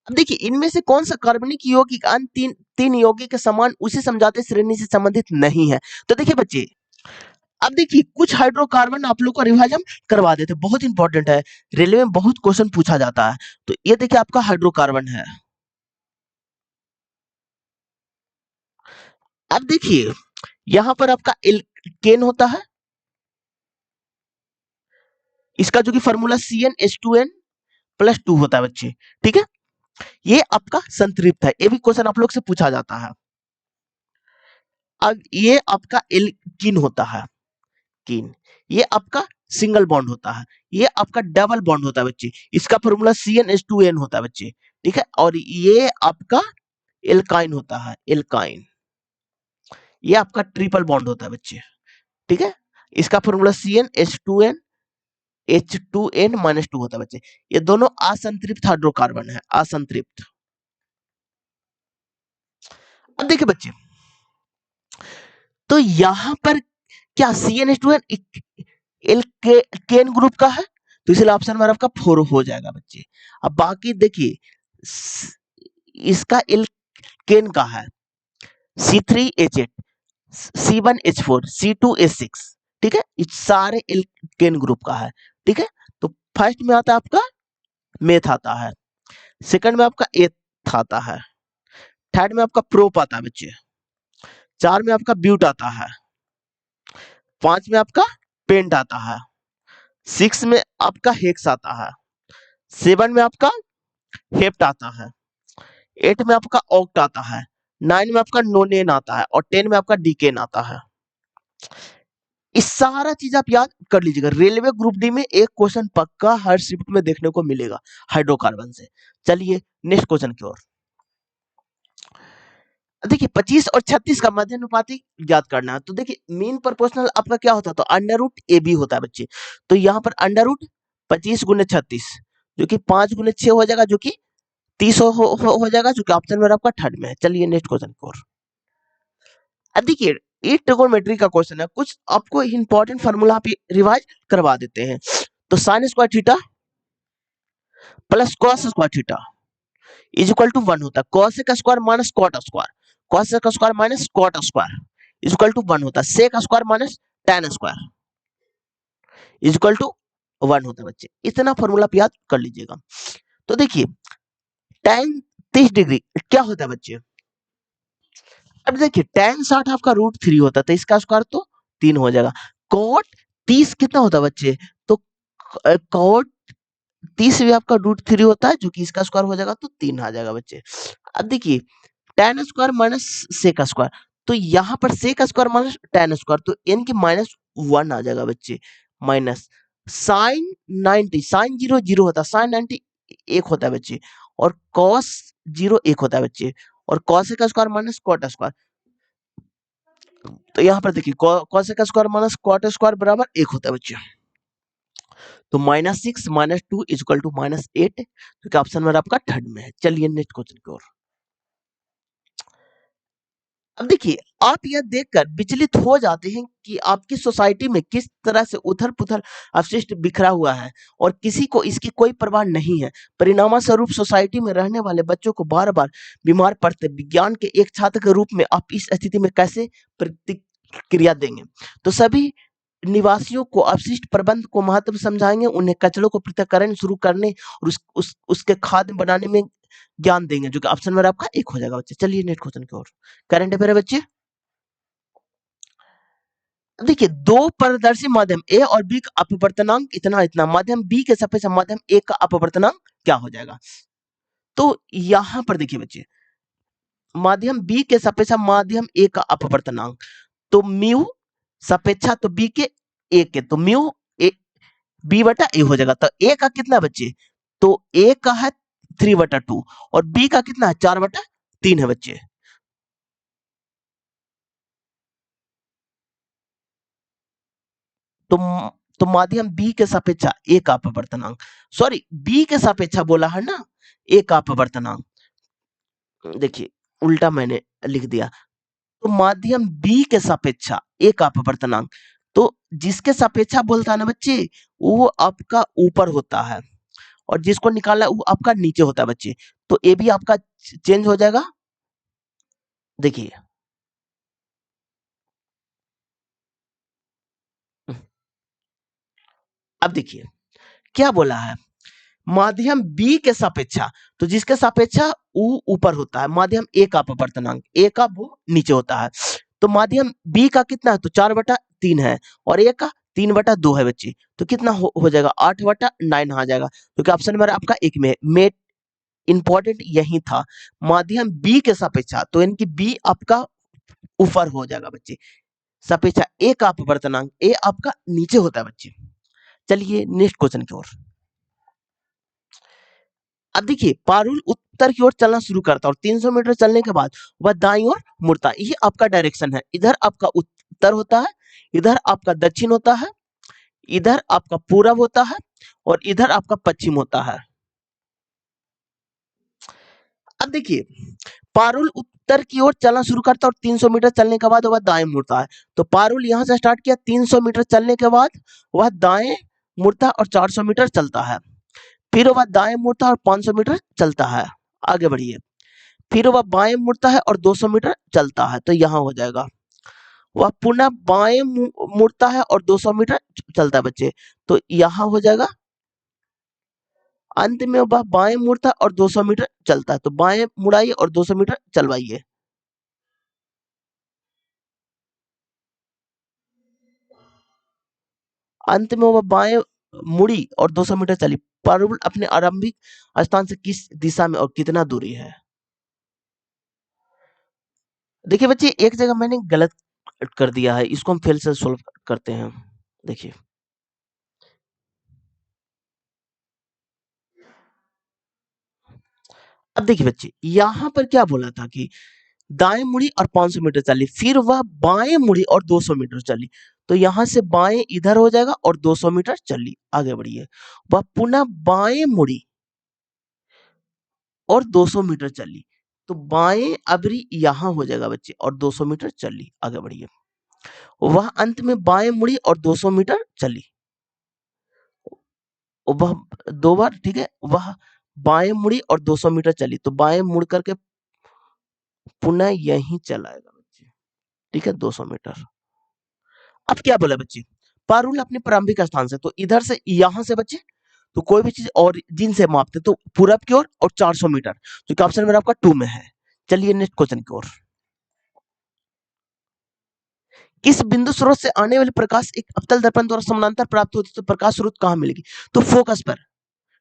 अब देखिए, इनमें से कौन सा कार्बनिक यौगिक अन्य तीन यौगिक के समान उसी समझौते श्रेणी से संबंधित नहीं है? तो देखिए बच्चे, अब देखिए, कुछ हाइड्रोकार्बन आप लोग को रिवाइज हम करवा देते, बहुत इंपॉर्टेंट है, रेलवे में बहुत क्वेश्चन पूछा जाता है। तो ये देखिए, आपका हाइड्रोकार्बन है। अब देखिए, यहां पर आपका एल्केन होता है, इसका जो कि फॉर्मूला CnH2n+2 होता है बच्चे, ठीक है। ये आपका संतृप्त है, ये भी क्वेश्चन आप लोग से पूछा जाता है। अब ये आपका एल्कीन होता है, कीन, ये आपका सिंगल बॉन्ड होता है, ये आपका डबल बॉन्ड होता है बच्चे, इसका फॉर्मूला CnH2n होता है बच्चे, ठीक है। और ये आपका एल्काइन होता है, एल्काइन, ये आपका ट्रिपल बॉन्ड होता है बच्चे, ठीक है। इसका फॉर्मूला CnH2n होता है बच्चे। ये दोनों असंतृप्त हाइड्रोकार्बन है, असंतृप्त। अब देखिए बच्चे, तो यहां पर क्या CnH2n एल्केन ग्रुप का है, तो इसलिए ऑप्शन में आपका 4 हो जाएगा बच्चे। अब बाकी देखिए, इसका एल्केन का है C3H8, C1H4, C2H6, ठीक है, ये सारे एल्केन ग्रुप का है, ठीक है। तो फर्स्ट में आता है आपका मेथ आता है, सेकंड में आपका एथ आता है, थर्ड में आपका प्रोप आता है बच्चे, 4 में आपका ब्यूट आता है, 5 में आपका पेंट आता है, 6 में आपका हेक्स आता है, 7 में आपका हेप्ट आता है, 8 में आपका ऑक्ट आता है, 9 में आपका नोनेन आता है और 10 में आपका डीकेन आता है। इस सारा चीज आप याद कर लीजिएगा, रेलवे ग्रुप डी में एक क्वेश्चन पक्का हर शिफ्ट में देखने को मिलेगा हाइड्रोकार्बन से। चलिए नेक्स्ट क्वेश्चन की ओर। देखिए, 25 और 36 का मध्यानुपाती याद करना है। तो देखिए, मीन प्रोपोर्शनल आपका क्या होता है? तो √AB होता है बच्चे। तो यहाँ पर √25 × 36, जो कि 5 × 6 हो जाएगा, जो कि 30 हो जाएगा, जो कि ऑप्शन में आपका थर्ड में है। चलिए नेक्स्ट क्वेश्चन की ओर। अब देखिए, ये ट्रिगोनोमेट्री का क्वेश्चन है, कुछ आपको इंपॉर्टेंट फार्मूला आप रिवाइज करवा देते हैं। तो sin square theta plus cos square theta is equal to 1 होता है, cos का square minus cot square, cos का square minus cot square is equal to 1 होता है, sec square minus tan square is equal to 1 होता है बच्चे। इतना फार्मूला आप याद कर लीजिएगा। तो देखिए, tan 30 डिग्री क्या होता है बच्चे? अब देखिए, tan 60 आपका √3 होता है, तो इसका स्क्वायर तो 3 हो जाएगा। cot 30 कितना होता है बच्चे? तो cot 30 भी आपका √3 होता है, जो कि इसका स्क्वायर हो जाएगा तो 3 आ जाएगा बच्चे। अब देखिए, tan square minus sec square, तो यहाँ पर sec square minus tan square, तो n की -1 आ जाएगा बच्चे, माइनस sin 90, sin 0 0 होता है, sin 90 1 होता है बच्चे, और cos 0 1 होता है बच्चे, और cos का स्क्वायर माइनस cot स्क्वायर। तो यहाँ पर देखिए cos का स्क्वायर माइनस cot स्क्वायर बराबर 1 होता है बच्चे। तो -6 - 2 = -8, क्योंकि ऑप्शन नंबर आपका थर्ड में है। चलिए नेक्स्ट क्वेश्चन की ओर। अब देखिए, आप यह देखकर विचलित हो जाते हैं कि आपकी सोसाइटी में किस तरह से उथल-पुथल अपशिष्ट बिखरा हुआ है और किसी को इसकी कोई परवाह नहीं है। परिणामस्वरूप सोसाइटी में रहने वाले बच्चों को बार-बार बीमार पड़ते। विज्ञान के एक छात्र के रूप में आप इस स्थिति में कैसे प्रतिक्रिया देंगे? तो सभी निवासियों को अपशिष्ट प्रबंध को महत्व समझाएंगे, उन्हें कचरों को पृथक्करण शुरू करने और उसके खाद बनाने में ज्ञान देंगे, जो कि ऑप्शन नंबर आपका 1 हो जाएगा बच्चे। चलिए नेक्स्ट क्वेश्चन की ओर। करंट अफेयर है बच्चे। देखिए, दो पारदर्शी माध्यम ए और बी का अपवर्तनांक इतना इतना, माध्यम बी के सापेक्ष माध्यम ए का अपवर्तनांक क्या हो जाएगा? तो यहां पर देखिए बच्चे, माध्यम बी के सापेक्ष माध्यम ए का अपवर्तनांक, तो म्यू सापेक्षा तो बी के ए के, तो म्यू ए बी बटा ए हो जाएगा। तो ए का कितना बच्चे? तो ए का है 3/2 और बी का कितना है? 4/3 है बच्चे। तो तो माध्यम बी के सापेक्ष ए का अपवर्तनांक, सॉरी बी के सापेक्ष बोला है ना, ए का अपवर्तनांक, देखिए उल्टा मैंने लिख दिया। तो माध्यम बी के सापेक्ष ए का अपवर्तनांक, तो जिसके सापेक्ष बोलता है ना बच्चे, वो आपका ऊपर होता है, और जिसको निकाला वो आपका नीचे होता है बच्चे। तो ए भी आपका चेंज हो जाएगा। देखिए अब देखिए क्या बोला है, माध्यम बी के सापेक्षा, तो जिसके सापेक्षा वो ऊपर होता है, माध्यम ए का अपवर्तनांक, ए का वो नीचे होता है। तो माध्यम बी का कितना है? तो 4/3 है, और ए का 3/2 है बच्चे। तो कितना हो जाएगा? 8/9 आ जाएगा, क्योंकि ऑप्शन नंबर आपका एक में मेट इंपॉर्टेंट यही था, माध्यम बी के सापेक्षा, तो यानी कि बी आपका ऊपर हो जाएगा बच्चे, सापेक्षा ए का अपवर्तनांक, ए आपका नीचे होता है बच्चे। चलिए नेक्स्ट क्वेश्चन की ओर। अब देखिए, पारुल उत्तर की ओर चलना शुरू करता है और 300 मीटर चलने के बाद वह दाईं ओर मुड़ता है। ये आपका डायरेक्शन है, इधर आपका उत्तर होता है, इधर आपका दक्षिण होता है, इधर आपका पूरब होता है, और इधर आपका पश्चिम होता है। अब देखिए, पारुल उत्तर की ओर चलना शुरू करता है और 300 मीटर चलने के बाद वह दाएं मुड़ता है। तो पारुल यहां से स्टार्ट किया, 300 मीटर चलने के बाद वह दाएं मुड़ता है और 400 मीटर चलता है। फिर वह दाएं मुड़ता है और 500 मीटर चलता है। आगे बढ़िए। फिर वह बाएं मुड़ता है और 200 मीटर चलता है। तो यहाँ हो जाएगा, वह पुनः बाएं मुड़ता है और 200 मीटर चलता है बच्चे। तो यहाँ हो जाएगा, अंत में वह बाएं मुड़ता है और 200 मीटर चलता है। तो बाएं मुड़ाइए और 200 मीटर चलवाइए। अंत में वह बाएं मुड़ी और 200 मीटर चली। पारुल अपने आरंभिक स्थान से किस दिशा में और कितना दूरी है? देखिए बच्चे, एक जगह मैंने गलत कर दिया है, इसको हम फिर से सोल्व करते हैं। देखिए, अब देखिए बच्चे, यहाँ पर क्या बोला था कि दाएं मुड़ी और 500 मीटर चली, फिर वह बाएं मुड़ी और 200 मीटर चली। तो यहाँ से बाएं इधर हो जाएगा और 200 मीटर चली। आगे बढ़िए। वह पुनः बाएं मुड़ी और 200 मीटर चली। तो बाएं अबरी यहाँ हो जाएगा बच्चे, और 200 मीटर चली। आगे बढ़िए। वह अंत में बाएं मुड़ी और 200 मीटर चली। वह दो बार, ठीक है, वह बाएं मुड़ी और 200 मीटर चली। तो बाएं मुड़ करके पुनः यहीं चलाएगा बच्चे, ठीक है, 200 मीटर। अब क्या बोला बच्चे, पारुल अपने प्रारंभिक स्थान से, तो इधर से यहां से बच्चे, तो कोई भी चीज और जिनसे मापते, तो पूरब की ओर और 400 मीटर, जो कि ऑप्शन मेरा आपका 2 में है। चलिए नेक्स्ट क्वेश्चन की ओर। किस बिंदु स्रोत से आने वाली प्रकाश एक अवतल दर्पण द्वारा समानांतर प्राप्त होती है? तो प्रकाश स्रोत कहां मिलेगी? तो फोकस पर,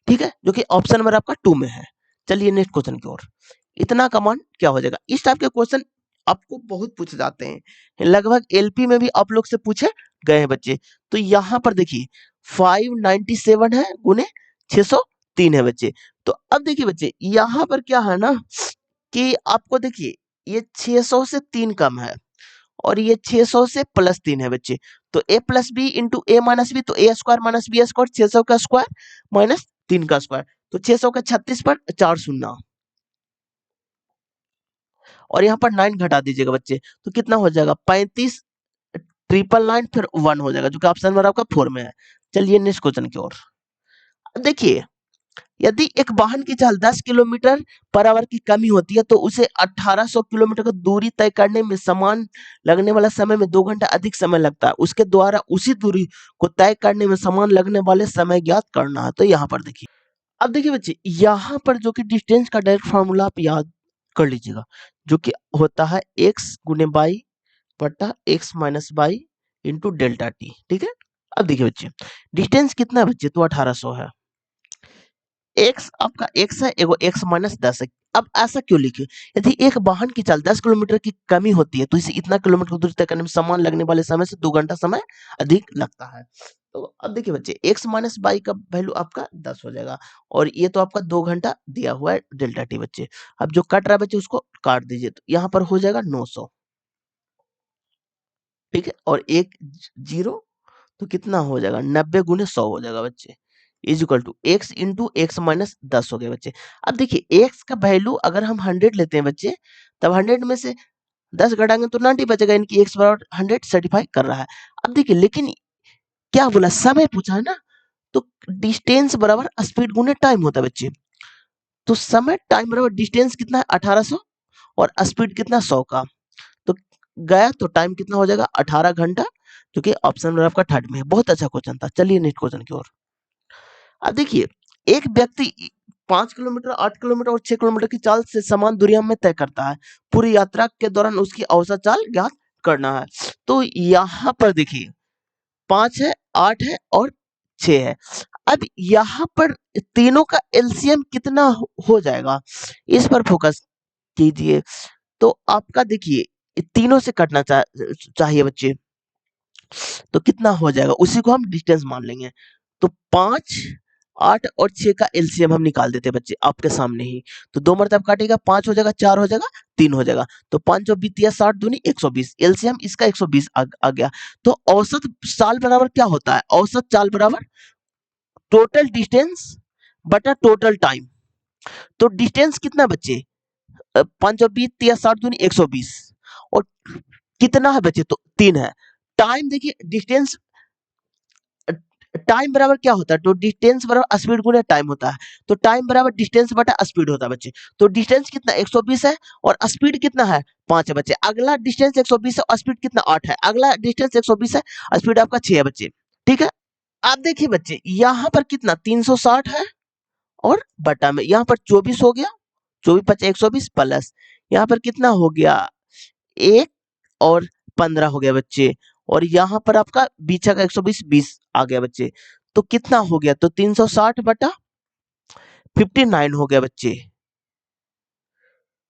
ठीक है, जो कि ऑप्शन नंबर आपका 2 में है। चलिए नेक्स्ट क्वेश्चन की ओर। इतना कमांड क्या हो जाएगा? इस टाइप के क्वेश्चन आपको बहुत पूछे जाते हैं, लगभग एलपी में भी आप लोग से पूछे गए हैं बच्चे। तो यहाँ पर देखिए 597 है गुने 603 है बच्चे। तो अब देखिए बच्चे यहाँ पर क्या है ना कि आपको देखिए ये 600 से 3 कम है और ये 600 से प्लस 3 है बच्चे। तो a plus B into A minus B, तो A square minus B square, 600 का स्क्वायर माइनस 3 का स्क्वायर, तो 600 का 36 पर 4 शून्य, और यहाँ पर 9 घटा दीजिएगा बच्चे, तो कितना हो जाएगा 35 999 फिर 1 हो जाएगा, जो कि ऑप्शन नंबर आपका 4 में है। चलिए नेक्स्ट क्वेश्चन की ओर। देखिए यदि एक वाहन की चाल 10 किलोमीटर पर आवर की कमी होती है तो उसे 1800 किलोमीटर की दूरी तय करने में समान लगने वाला समय में 2 घंटा अधिक समय लगता है। उसके द्वारा उसी दूरी को तय करने में समान लगने वाले समय ज्ञात करना है। तो यहाँ पर देखिए, अब देखिए बच्चे यहाँ पर जो कि डिस्टेंस का डायरेक्ट फार्मूला आप याद कर लीजिएगा, जो कि होता है x गुने बाई बटा x minus by into delta T. ठीक है, अब देखिए बच्चे डिस्टेंस कितना है बच्चे, तो 1800 है। x आपका x है, एगो x माइनस 10 है। अब ऐसा क्यों लिखे, यदि एक वाहन की चाल 10 किलोमीटर की कमी होती है तो इसे इतना किलोमीटर दूरी तय करने में समान लगने वाले समय से 2 घंटा समय अधिक लगता है। तो अब देखिए बच्चे x माइनस बाई का वैल्यू आपका 10 हो जाएगा, और ये तो आपका 2 घंटा दिया हुआ है डेल्टा टी बच्चे। अब जो कट रहा है बच्चे उसको काट दीजिए, तो यहाँ पर हो जाएगा 900। ठीक है, और एक जीरो, तो कितना हो जाएगा 90 गुने 100 हो जाएगा बच्चे, is equal to X into X minus 10 हो गया बच्चे। अब देखिए एक्स का वैल्यू अगर हम 100 लेते हैं बच्चे, तब 100 में से 10 घटाएंगे तो 90 बचेगा, यानी कि एक्स बराबर 100 सर्टिफाई कर रहा है। अब देखिए लेकिन क्या बोला, समय पूछा है ना, तो डिस्टेंस बराबर स्पीड गुने टाइम होता है बच्चे। तो समय टाइम बराबर डिस्टेंस कितना है 1800 और स्पीड कितना 100 का, तो गया तो टाइम कितना हो जाएगा 18 घंटा, जो कि ऑप्शन नंबर आपका थर्ड में है। बहुत अच्छा क्वेश्चन था। चलिए नेक्स्ट क्वेश्चन की ओर। अब देखिए एक व्यक्ति 5 किलोमीटर 8 किलोमीटर और 6 किलोमीटर की चाल से समान दूरियां में तय करता है। पूरी यात्रा के दौरान उसकी औसत चाल ज्ञात करना है। तो यहाँ पर देखिए 5 है, 8 है और 6 है। अब यहाँ पर तीनों का एलसीएम कितना हो जाएगा, इस पर फोकस कीजिए। तो आपका देखिए तीनों से कटना चाहिए बच्चे, तो कितना हो जाएगा उसी को हम डिस्टेंस मान लेंगे। तो 5 8 और 6 का एलसीएम हम निकाल देते हैं बच्चे आपके सामने ही। तो 2 मरतब काटेगा, 5 हो जाएगा, 4 हो जाएगा, 3 हो जाएगा, तो 5 और 20 60 दूनी 120, एलसीएम इसका 120 आ गया। तो औसत चाल बराबर क्या होता है, औसत चाल बराबर टोटल डिस्टेंस बटा टोटल टाइम। तो डिस्टेंस कितना बच्चे, 5 और 20 60 दूनी 120, और कितना है बच्चे, तो 3 है। टाइम देखिए डिस्टेंस, टाइम बराबर क्या होता है, तो डिस्टेंस बराबर स्पीड गुने टाइम होता है। तो टाइम बराबर डिस्टेंस बटा स्पीड होता है बच्चे। तो डिस्टेंस कितना 120 है और स्पीड कितना है 5 है बच्चे। अगला डिस्टेंस 120 है और स्पीड कितना 8 है। अगला डिस्टेंस 120 है, स्पीड आपका 6 है बच्चे। ठीक है, आप देखिए बच्चे यहाँ पर कितना 360 है, और बटा में यहाँ पर 24 हो गया, 24 पचा 120 प्लस यहाँ पर कितना हो गया 1 और 15 हो गया बच्चे, और यहाँ पर आपका बीचा का 120 20 आ गया बच्चे। तो कितना हो गया, तो 360 बटा 59 हो गया बच्चे,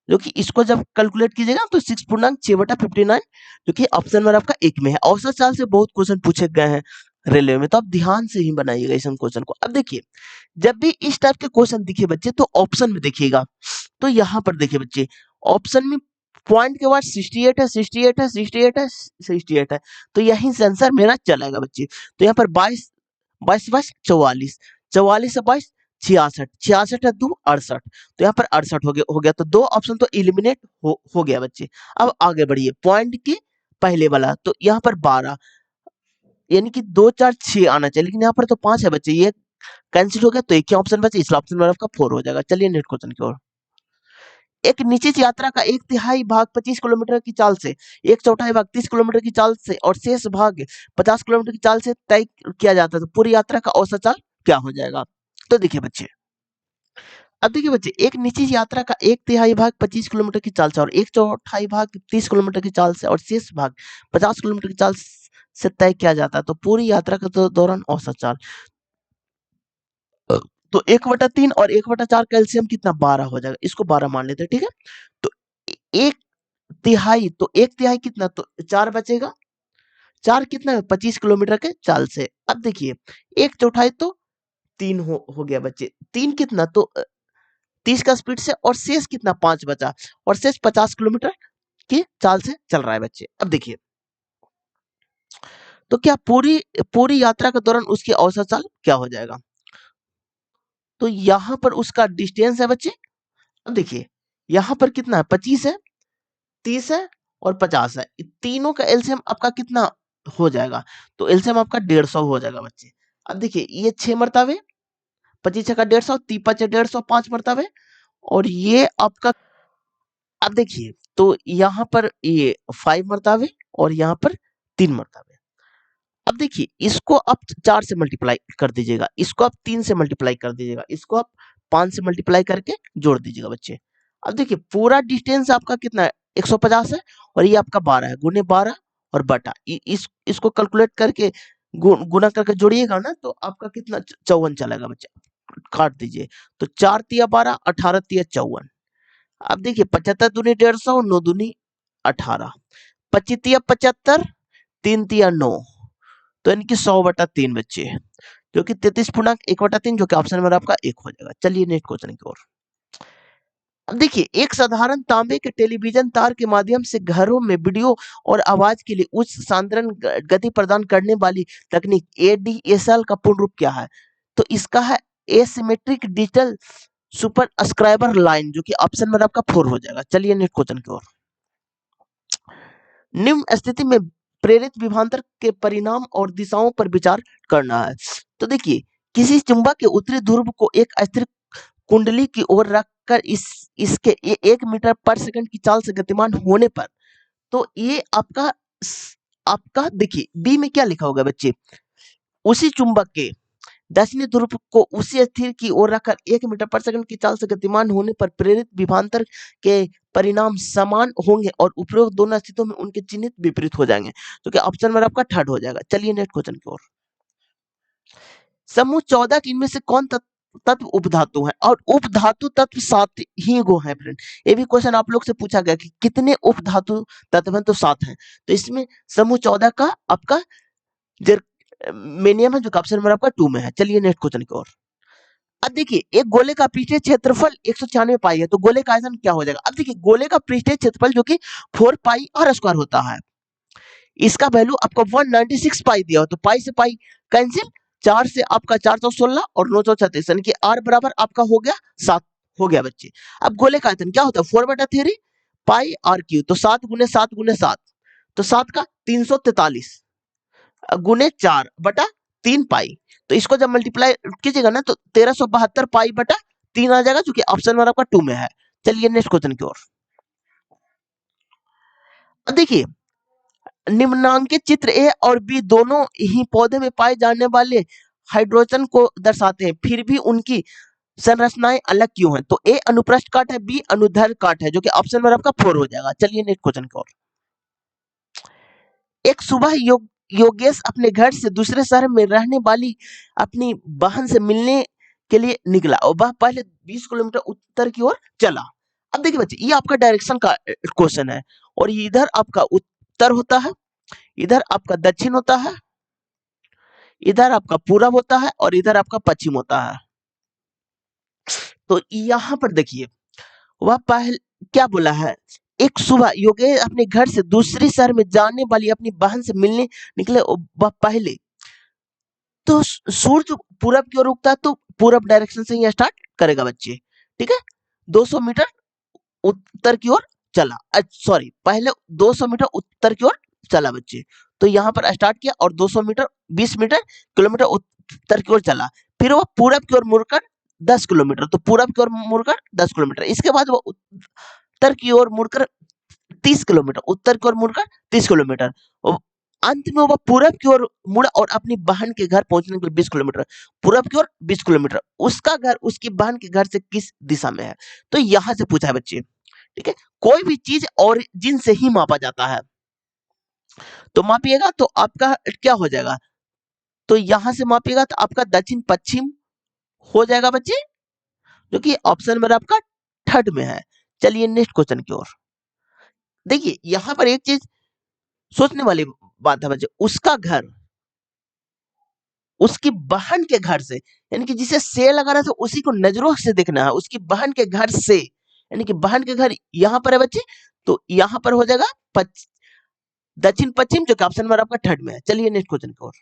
जो कि इसको जब कैलकुलेट कीजिएगा तो 6.6 बटा 59, जो कि ऑप्शन नंबर आपका एक में है। औसत साल से बहुत क्वेश्चन पूछे गए हैं रेलवे में, तो आप ध्यान से ही बनाइएगा इस क्वेश्चन को। अब देखिए जब भी इस टाइप के क्वेश्चन दिखे बच्चे तो ऑप्शन में देखिएगा। तो यहाँ पर देखिए बच्चे ऑप्शन में पॉइंट के बाद 68 है, 68 है, 68 है, 68 है, तो यही से आंसर मेरा चलेगा बच्चे। तो यहाँ पर 22 22 22 44, 44 से 22 66, 66 है 2 68, तो यहाँ पर 68 हो गया, तो दो ऑप्शन तो इलिमिनेट हो गया बच्चे। अब आगे बढ़िए पॉइंट के पहले वाला, तो यहाँ पर 12, यानी कि 2 4 6 आना चाहिए, लेकिन यहाँ पर तो 5 है बच्चे, ये कैंसिल हो गया, तो एक ही ऑप्शन बचा, इसलिए ऑप्शन नंबर आपका 4 हो जाएगा। चलिए नेक्स्ट क्वेश्चन की ओर। एक निश्चित यात्रा का 1/3 भाग 25 किलोमीटर की चाल से, 1/4 भाग 30 किलोमीटर की चाल से और शेष भाग 50 किलोमीटर की चाल से तय किया जाता है, तो पूरी यात्रा का औसत चाल क्या हो जाएगा। तो देखिए बच्चे, अब देखिए बच्चे एक निश्चित यात्रा का 1/3 भाग 25 किलोमीटर की चाल से और 1/4 भाग 30 किलोमीटर की चाल से और शेष भाग 50 किलोमीटर की चाल से तय किया जाता है, तो पूरी यात्रा के दौरान औसत चाल, तो 1/3 और 1/4 कैल्शियम कितना 12 हो जाएगा, इसको 12 मान लेते हैं। ठीक है, तो एक तिहाई, तो एक तिहाई कितना, तो 4 बचेगा, 4 कितना है 25 किलोमीटर के चाल से। अब देखिए 1/4 तो 3 हो गया बच्चे, 3 कितना, तो 30 का स्पीड से, और शेष कितना 5 बचा, और शेष 50 किलोमीटर की चाल से चल रहा है बच्चे। अब देखिए, तो क्या पूरी पूरी यात्रा के दौरान उसकी औसत चाल क्या हो जाएगा? तो यहाँ पर उसका डिस्टेंस है बच्चे। अब देखिए, यहाँ पर कितना है, 25 है, 30 है और 50 है। तीनों का एलसीएम आपका कितना हो जाएगा? तो एलसीएम आपका 150 हो जाएगा बच्चे। अब देखिए, ये 6 मरतबे, 25 का 150, 3 5 150, 5 मरतबे, और ये आपका, अब देखिए, तो यहाँ पर ये 5 मरतबे और यहाँ पर 3 मरतबे। अब देखिए, इसको आप 4 से मल्टीप्लाई कर दीजिएगा, इसको आप 3 से मल्टीप्लाई कर दीजिएगा, इसको आप 5 से मल्टीप्लाई करके जोड़ दीजिएगा बच्चे। अब देखिए, पूरा डिस्टेंस आपका कितना है, 150 है, और ये आपका 12 है, गुने 12 और बटा इसको कैलकुलेट करके गुना करके जोड़िएगा ना, तो आपका कितना 54 चलेगा बच्चे। काट दीजिए, तो 4 तिया 12, 18 तिया 54। अब देखिए, 75 दूनी 150, 9 दूनी 18, 25 तिया 75, 3 तिया 9, तो इनकी 100/3 बच्चे, जो कि 33.1/3, जो कि ऑप्शन नंबर आपका 1 हो जाएगा। चलिए नेक्स्ट क्वेश्चन की ओर। अब देखिए, एक साधारण तांबे के टेलीविजन तार के माध्यम से घरों में वीडियो और आवाज के लिए उच्च सांद्रण गति प्रदान करने वाली तकनीक एडीएसएल का पूर्ण रूप क्या है? तो इसका है एसिमेट्रिक डिजिटल सुपर अस्क्राइबर लाइन, जो कि ऑप्शन नंबर आपका 4 हो जाएगा। चलिए नेक्स्ट क्वेश्चन की ओर। निम्न स्थिति में प्रेरित विभवांतर के परिणाम और दिशाओं पर विचार करना है। तो देखिए, किसी चुंबक के उत्तरी ध्रुव को एक अस्थिर कुंडली की ओर रखकर इसके 1 मीटर पर सेकंड की चाल से गतिमान होने पर, तो ये आपका देखिए, बी में क्या लिखा होगा बच्चे, उसी चुंबक के दक्षिणी ध्रुव को उसी स्थिर की ओर रखकर 1 मीटर पर सेकंड की चाल से गतिमान होने पर प्रेरित विभवांतर के परिणाम समान होंगे और उपरोक्त दोनों स्थितियों में उनके चिन्हित विपरीत हो जाएंगे, तो क्या ऑप्शन नंबर आपका 3 हो जाएगा। चलिए नेक्स्ट क्वेश्चन की ओर। समूह 14 के इनमें से कौन तत्व उपधातु है? और उपधातु तत्व 7 ही गो है फ्रेंड। ये भी क्वेश्चन आप लोग से पूछा गया कि कितने उपधातु तत्व हैं, तो 7 हैं। तो इसमें समूह 14 का आपका जर्मेनियम है, जो ऑप्शन नंबर आपका 2 में है। चलिए नेक्स्ट क्वेश्चन की ओर। अब देखिए, एक गोले का पृष्ठीय क्षेत्रफल 196 पाई है, तो गोले का आयतन क्या हो जाएगा? अब देखिए, गोले का पृष्ठीय क्षेत्रफल जो कि 4 पाई आर स्क्वायर होता है, इसका वैल्यू आपको 196 पाई दिया हो, तो पाई से पाई कैंसिल, 4 से आपका 416 और 936, यानी कि आर बराबर आपका हो गया 7 हो गया बच्चे। अब गोले का आयतन क्या होता है, 4/3 पाई आर क्यू, तो 7 गुने 7 गुने 7, तो 7 का 343 गुने 4/3 पाई, तो इसको जब मल्टीप्लाई कीजिएगा ना, तो 1372 पाई बटा 3 आ जाएगा, जो कि ऑप्शन नंबर आपका 2 में है। चलिए नेक्स्ट क्वेश्चन की ओर। देखिए, निम्नांकित चित्र ए और बी दोनों ही पौधे में पाए जाने वाले हाइड्रोजन को दर्शाते हैं, फिर भी उनकी संरचनाएं अलग क्यों हैं? तो ए अनुप्रस्थ काट है, बी अनुदैर्घ्य काट है, जो कि ऑप्शन नंबर आपका 4 हो जाएगा। चलिए नेक्स्ट क्वेश्चन की ओर। एक सुबह योगेश अपने घर से दूसरे शहर में रहने वाली अपनी बहन से मिलने के लिए निकला, और वह पहले 20 किलोमीटर उत्तर की ओर चला। अब देखिए बच्चे, ये आपका डायरेक्शन का क्वेश्चन है, और इधर आपका उत्तर होता है, इधर आपका दक्षिण होता है, इधर आपका पूरब होता है, और इधर आपका पश्चिम होता है। तो यहाँ पर देखिए, वह पहले क्या बोला है, एक सुबह योगेश अपने घर से दूसरे शहर में जाने वाली अपनी बहन से मिलने निकले, वह पहले तो सूरज पूरब की ओर उगता है, तो पूरब डायरेक्शन से ही स्टार्ट करेगा बच्चे, ठीक है। 200 मीटर उत्तर की ओर चला, सॉरी, पहले 200 मीटर उत्तर की ओर चला बच्चे, तो यहाँ पर स्टार्ट किया और 200 मीटर 20 मीटर किलोमीटर उत्तर की ओर चला, फिर वो पूरब की ओर मुड़कर 10 किलोमीटर, तो पूरब की ओर मुड़कर 10 किलोमीटर, इसके बाद वो उत्तर की ओर मुड़कर 30 किलोमीटर, उत्तर की ओर मुड़कर 30 किलोमीटर, अंत में वह पूरब की ओर मुड़ा और अपनी बहन के घर पहुंचने के लिए 20 किलोमीटर, पूरब की ओर 20 किलोमीटर, उसका घर उसकी बहन के घर से किस दिशा में है? तो यहां से पूछा है बच्चे, ठीक है। कोई भी चीज ओरिजिन से ही मापा जाता है, तो मापिएगा तो आपका क्या हो जाएगा, तो यहां से मापिएगा तो आपका दक्षिण पश्चिम हो जाएगा बच्चे, जो कि ऑप्शन नंबर आपका 3 में है। चलिए नेक्स्ट क्वेश्चन की ओर। देखिए, यहां पर एक चीज सोचने वाली बात है बच्चे, उसका घर उसकी बहन के घर से, यानी कि जिसे से लगा रहा था उसी को नजरों से देखना है, उसकी बहन के घर से, यानी कि बहन के घर यहाँ पर है बच्चे, तो यहाँ पर हो जाएगा दक्षिण पश्चिम, जो कि ऑप्शन नंबर आपका थर्ड में है। चलिए नेक्स्ट क्वेश्चन की ओर।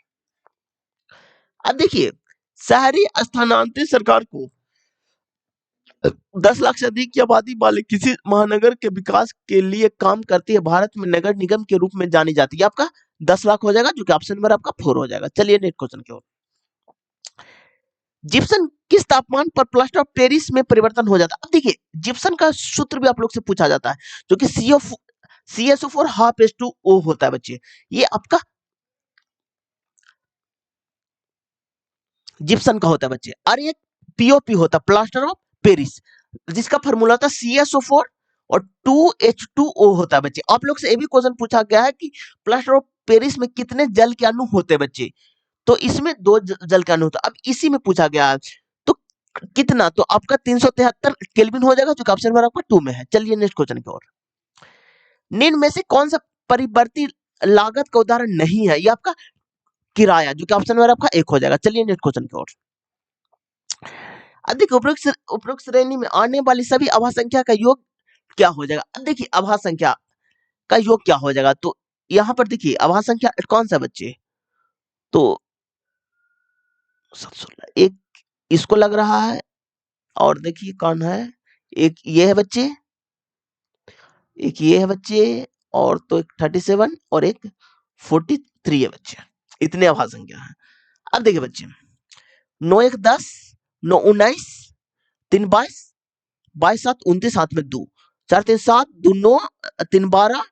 अब देखिए, शहरी स्थानांतरित सरकार को 10 लाख से अधिक की आबादी वाले किसी महानगर के विकास के लिए काम करती है, भारत में नगर निगम के रूप में जानी जाती है। आपका 10 लाख हो जाएगा, जो कि ऑप्शन नंबर आपका 4 हो जाएगा। चलिए नेक्स्ट क्वेश्चन की ओर। जिप्सन किस तापमान पर प्लास्टर ऑफ पेरिस में परिवर्तन हो जाता है? अब देखिए, जिप्सन का सूत्र भी आप लोग से पूछा जाता है, जो कि CSO4 हाफ H2O होता है बच्चे। ये आपका जिप्सन का होता है बच्चे, और ये POP होता है, प्लास्टर ऑफ पेरिस, जिसका फॉर्मूला होता है CSO4 और 2H2O होता है बच्चे। आप लोग से ये भी क्वेश्चन पूछा गया है कि प्लास्टर ऑफ पेरिस में कितने जल के अणु होते हैं बच्चे, तो इसमें 2 जल के अणु होता है। अब इसी में पूछा गया है, तो कितना, तो आपका 373 केल्विन हो जाएगा, जो कि ऑप्शन नंबर आपका 2 में है। चलिए नेक्स्ट क्वेश्चन की ओर। निम्न में से कौन सा परिवर्ती लागत का उदाहरण नहीं है? ये आपका किराया, जो कि ऑप्शन नंबर आपका 1 हो जाएगा। चलिए नेक्स्ट क्वेश्चन की ओर। अधिक उपरोक्त श्रेणी में आने वाली सभी आभास संख्या का योग क्या हो जाएगा? अब देखिए, आभास संख्या का योग क्या हो जाएगा, तो यहाँ पर देखिए आभास संख्या कौन सा बच्चे, तो 716, एक इसको लग रहा है, और देखिए कौन है, एक ये है बच्चे, एक ये है बच्चे, और तो एक 37 और एक 43 है बच्चे। इतने आभास संख्या है। अब देखिए बच्चे, 9 1 10, 9 19, 3 22, 22 7 29, 7 में 2, 4 3 7, 2 9, 3 12,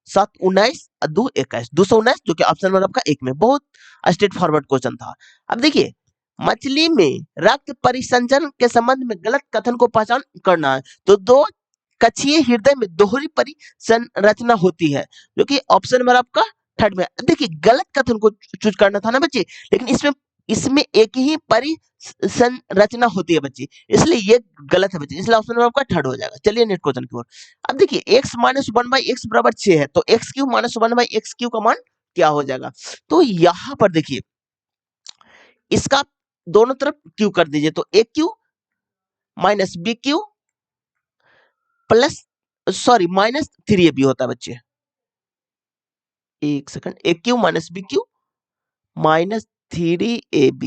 7 19, 2 21, 219, जो कि ऑप्शन नंबर आपका 1 में। बहुत स्ट्रेट फॉरवर्ड क्वेश्चन था। अब देखिए, मछली में रक्त परिसंचरण के संबंध में गलत कथन को पहचान करना है, तो 2 कक्षीय हृदय में दोहरी परिसंरचना होती है, जो कि ऑप्शन नंबर आपका थर्ड में। देखिए, गलत कथन को चूज करना था ना बच्चे, लेकिन इसमें इसमें एक ही परिसंरचना होती है बच्चे, इसलिए ये गलत है बच्चे, इसलिए ऑप्शन नंबर आपका थर्ड हो जाएगा। चलिए नेक्स्ट क्वेश्चन की ओर। अब देखिए, x माइनस 1/x बराबर 6 है, तो x Q minus 1/x Q का मान क्या हो जाएगा? तो यहां पर देखिए, इसका दोनों तरफ क्यू कर दीजिए, तो a cube minus b cube plus, sorry, minus 3ab होता है बच्चे। एक second, a cube minus b cube minus 3ab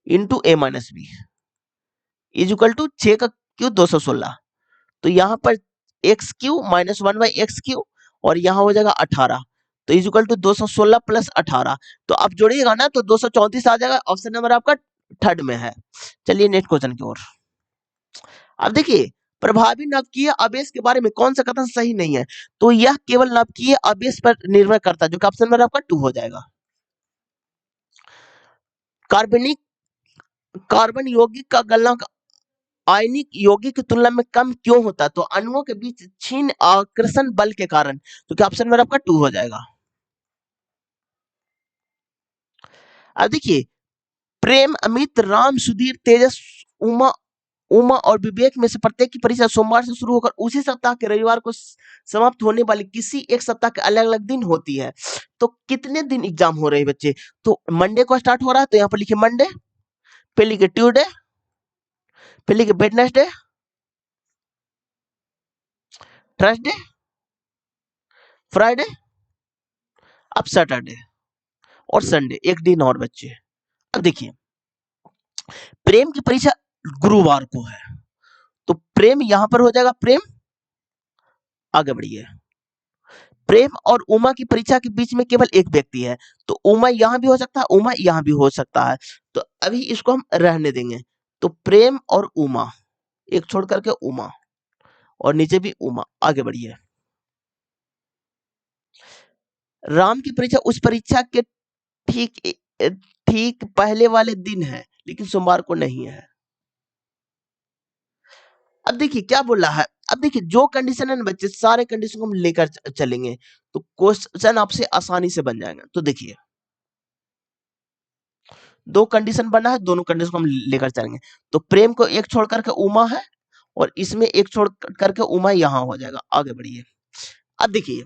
into A minus b is equal to 6 का क्यू 216, तो यहाँ पर x Q minus 1/x Q, और यहाँ हो जाएगा 18, तो इज इक्वल टू 216 प्लस 18, तो आप जोड़िएगा ना तो 234 आ जाएगा। ऑप्शन नंबर आपका थर्ड में है। चलिए नेक्स्ट क्वेश्चन की ओर। अब देखिए, प्रभावी नाभिकीय आवेश के बारे में कौन सा कथन सही नहीं है? तो यह केवल नाभिकीय आवेश पर निर्भर करता है, जो कि ऑप्शन नंबर आपका 2 हो जाएगा। कार्बनिक कार्बन यौगिक का गलनांक आयनिक यौगिक की तुलना में कम क्यों होता है? तो अणुओं के बीच क्षीण आकर्षण बल के कारण, तो क्या ऑप्शन नंबर आपका 2 हो जाएगा। अब देखिए, प्रेम, अमित, राम, सुधीर, तेजस, उमा उमा और विवेक में से प्रत्येक की परीक्षा सोमवार से शुरू होकर उसी सप्ताह के रविवार को समाप्त होने वाली किसी एक सप्ताह के अलग अलग दिन होती है, तो कितने दिन एग्जाम हो रहे हैं बच्चे? तो मंडे को स्टार्ट हो रहा है, तो यहाँ पर लिखिए मंडे, फिर लिखिए ट्यूसडे, फिर लिखिए वेडनेसडे, थर्सडे, फ्राइडे, अब सैटरडे और संडे, एक दिन और बच्चे। अब देखिए, प्रेम की परीक्षा गुरुवार को है, तो प्रेम यहां पर हो जाएगा, प्रेम, आगे बढ़िए। प्रेम और उमा की परीक्षा के बीच में केवल एक व्यक्ति है, तो उमा यहां भी हो सकता है, उमा यहां भी हो सकता है, तो अभी इसको हम रहने देंगे। तो प्रेम और उमा, एक छोड़ करके उमा, और नीचे भी उमा, आगे बढ़िए। राम की परीक्षा उस परीक्षा के ठीक ठीक पहले वाले दिन है, लेकिन सोमवार को नहीं है। अब देखिए क्या बोल रहा है, अब देखिए जो कंडीशन है ना बच्चे, सारे कंडीशन को हम लेकर चलेंगे, तो क्वेश्चन आपसे आसानी से बन जाएगा। तो देखिए, दो कंडीशन बना है, दोनों कंडीशन को हम लेकर चलेंगे। तो प्रेम को एक छोड़ करके उमा है, और इसमें एक छोड़ करके उमा यहां हो जाएगा। आगे बढ़िए। अब देखिए,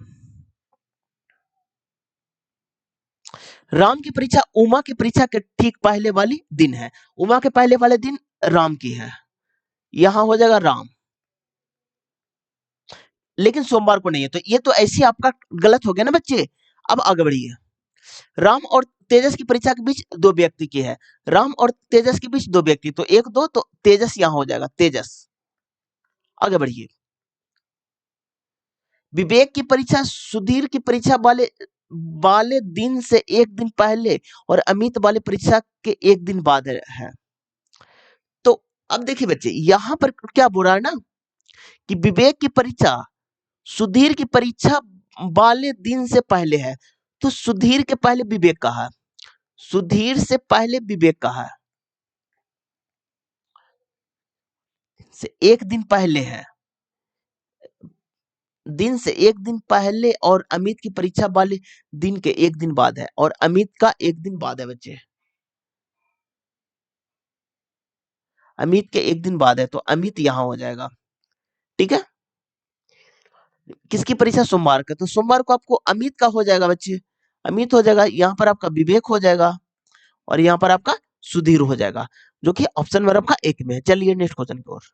राम की परीक्षा उमा की परीक्षा के ठीक पहले वाली दिन है। उमा के पहले वाले दिन राम की है, यहां हो जाएगा राम, लेकिन सोमवार को नहीं है, तो ये तो ऐसे आपका गलत हो गया ना बच्चे। अब आगे बढ़िए। राम और तेजस की परीक्षा के बीच दो व्यक्ति की है। राम और तेजस के बीच दो व्यक्ति, तो एक दो, तो तेजस यहां हो जाएगा तेजस। आगे बढ़िए। विवेक की परीक्षा सुधीर की परीक्षा वाले वाले दिन से एक दिन पहले और अमित वाले परीक्षा के एक दिन बाद है। तो अब देखिए बच्चे, यहां पर क्या बोल रहा है ना कि विवेक की परीक्षा सुधीर की परीक्षा वाले दिन से पहले है, तो सुधीर के पहले विवेक का है, सुधीर से पहले विवेक का है, से एक दिन पहले है, दिन से एक दिन पहले, और अमित की परीक्षा वाले दिन के एक दिन बाद है, और अमित का एक दिन बाद है बच्चे, अमित के एक दिन बाद है, तो अमित यहां हो जाएगा। ठीक है। किसकी परीक्षा? सोमवार का, तो सोमवार को आपको अमित का हो जाएगा बच्चे, अमित हो जाएगा, यहाँ पर आपका विवेक हो जाएगा, और यहाँ पर आपका सुधीर हो जाएगा, जो कि ऑप्शन नंबर आपका एक में है। चलिए नेक्स्ट क्वेश्चन की ओर।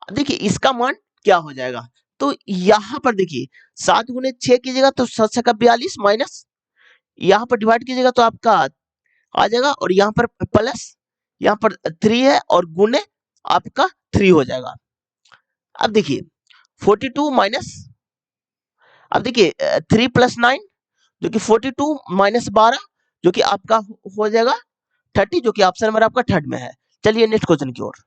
अब देखिए इसका मान क्या हो जाएगा, तो यहाँ पर देखिए 7 × 6 कीजिएगा तो 7×42 माइनस, यहाँ पर डिवाइड कीजिएगा तो आपका आ जाएगा, और यहाँ पर प्लस, यहाँ पर 3 है, और गुणे आपका 3 हो जाएगा। अब देखिए 42 माइनस, अब देखिए 3 + 9 जो कि 42 माइनस 12 जो कि आपका हो जाएगा 30, जो कि ऑप्शन नंबर आपका थर्ड में है। चलिए नेक्स्ट क्वेश्चन की ओर।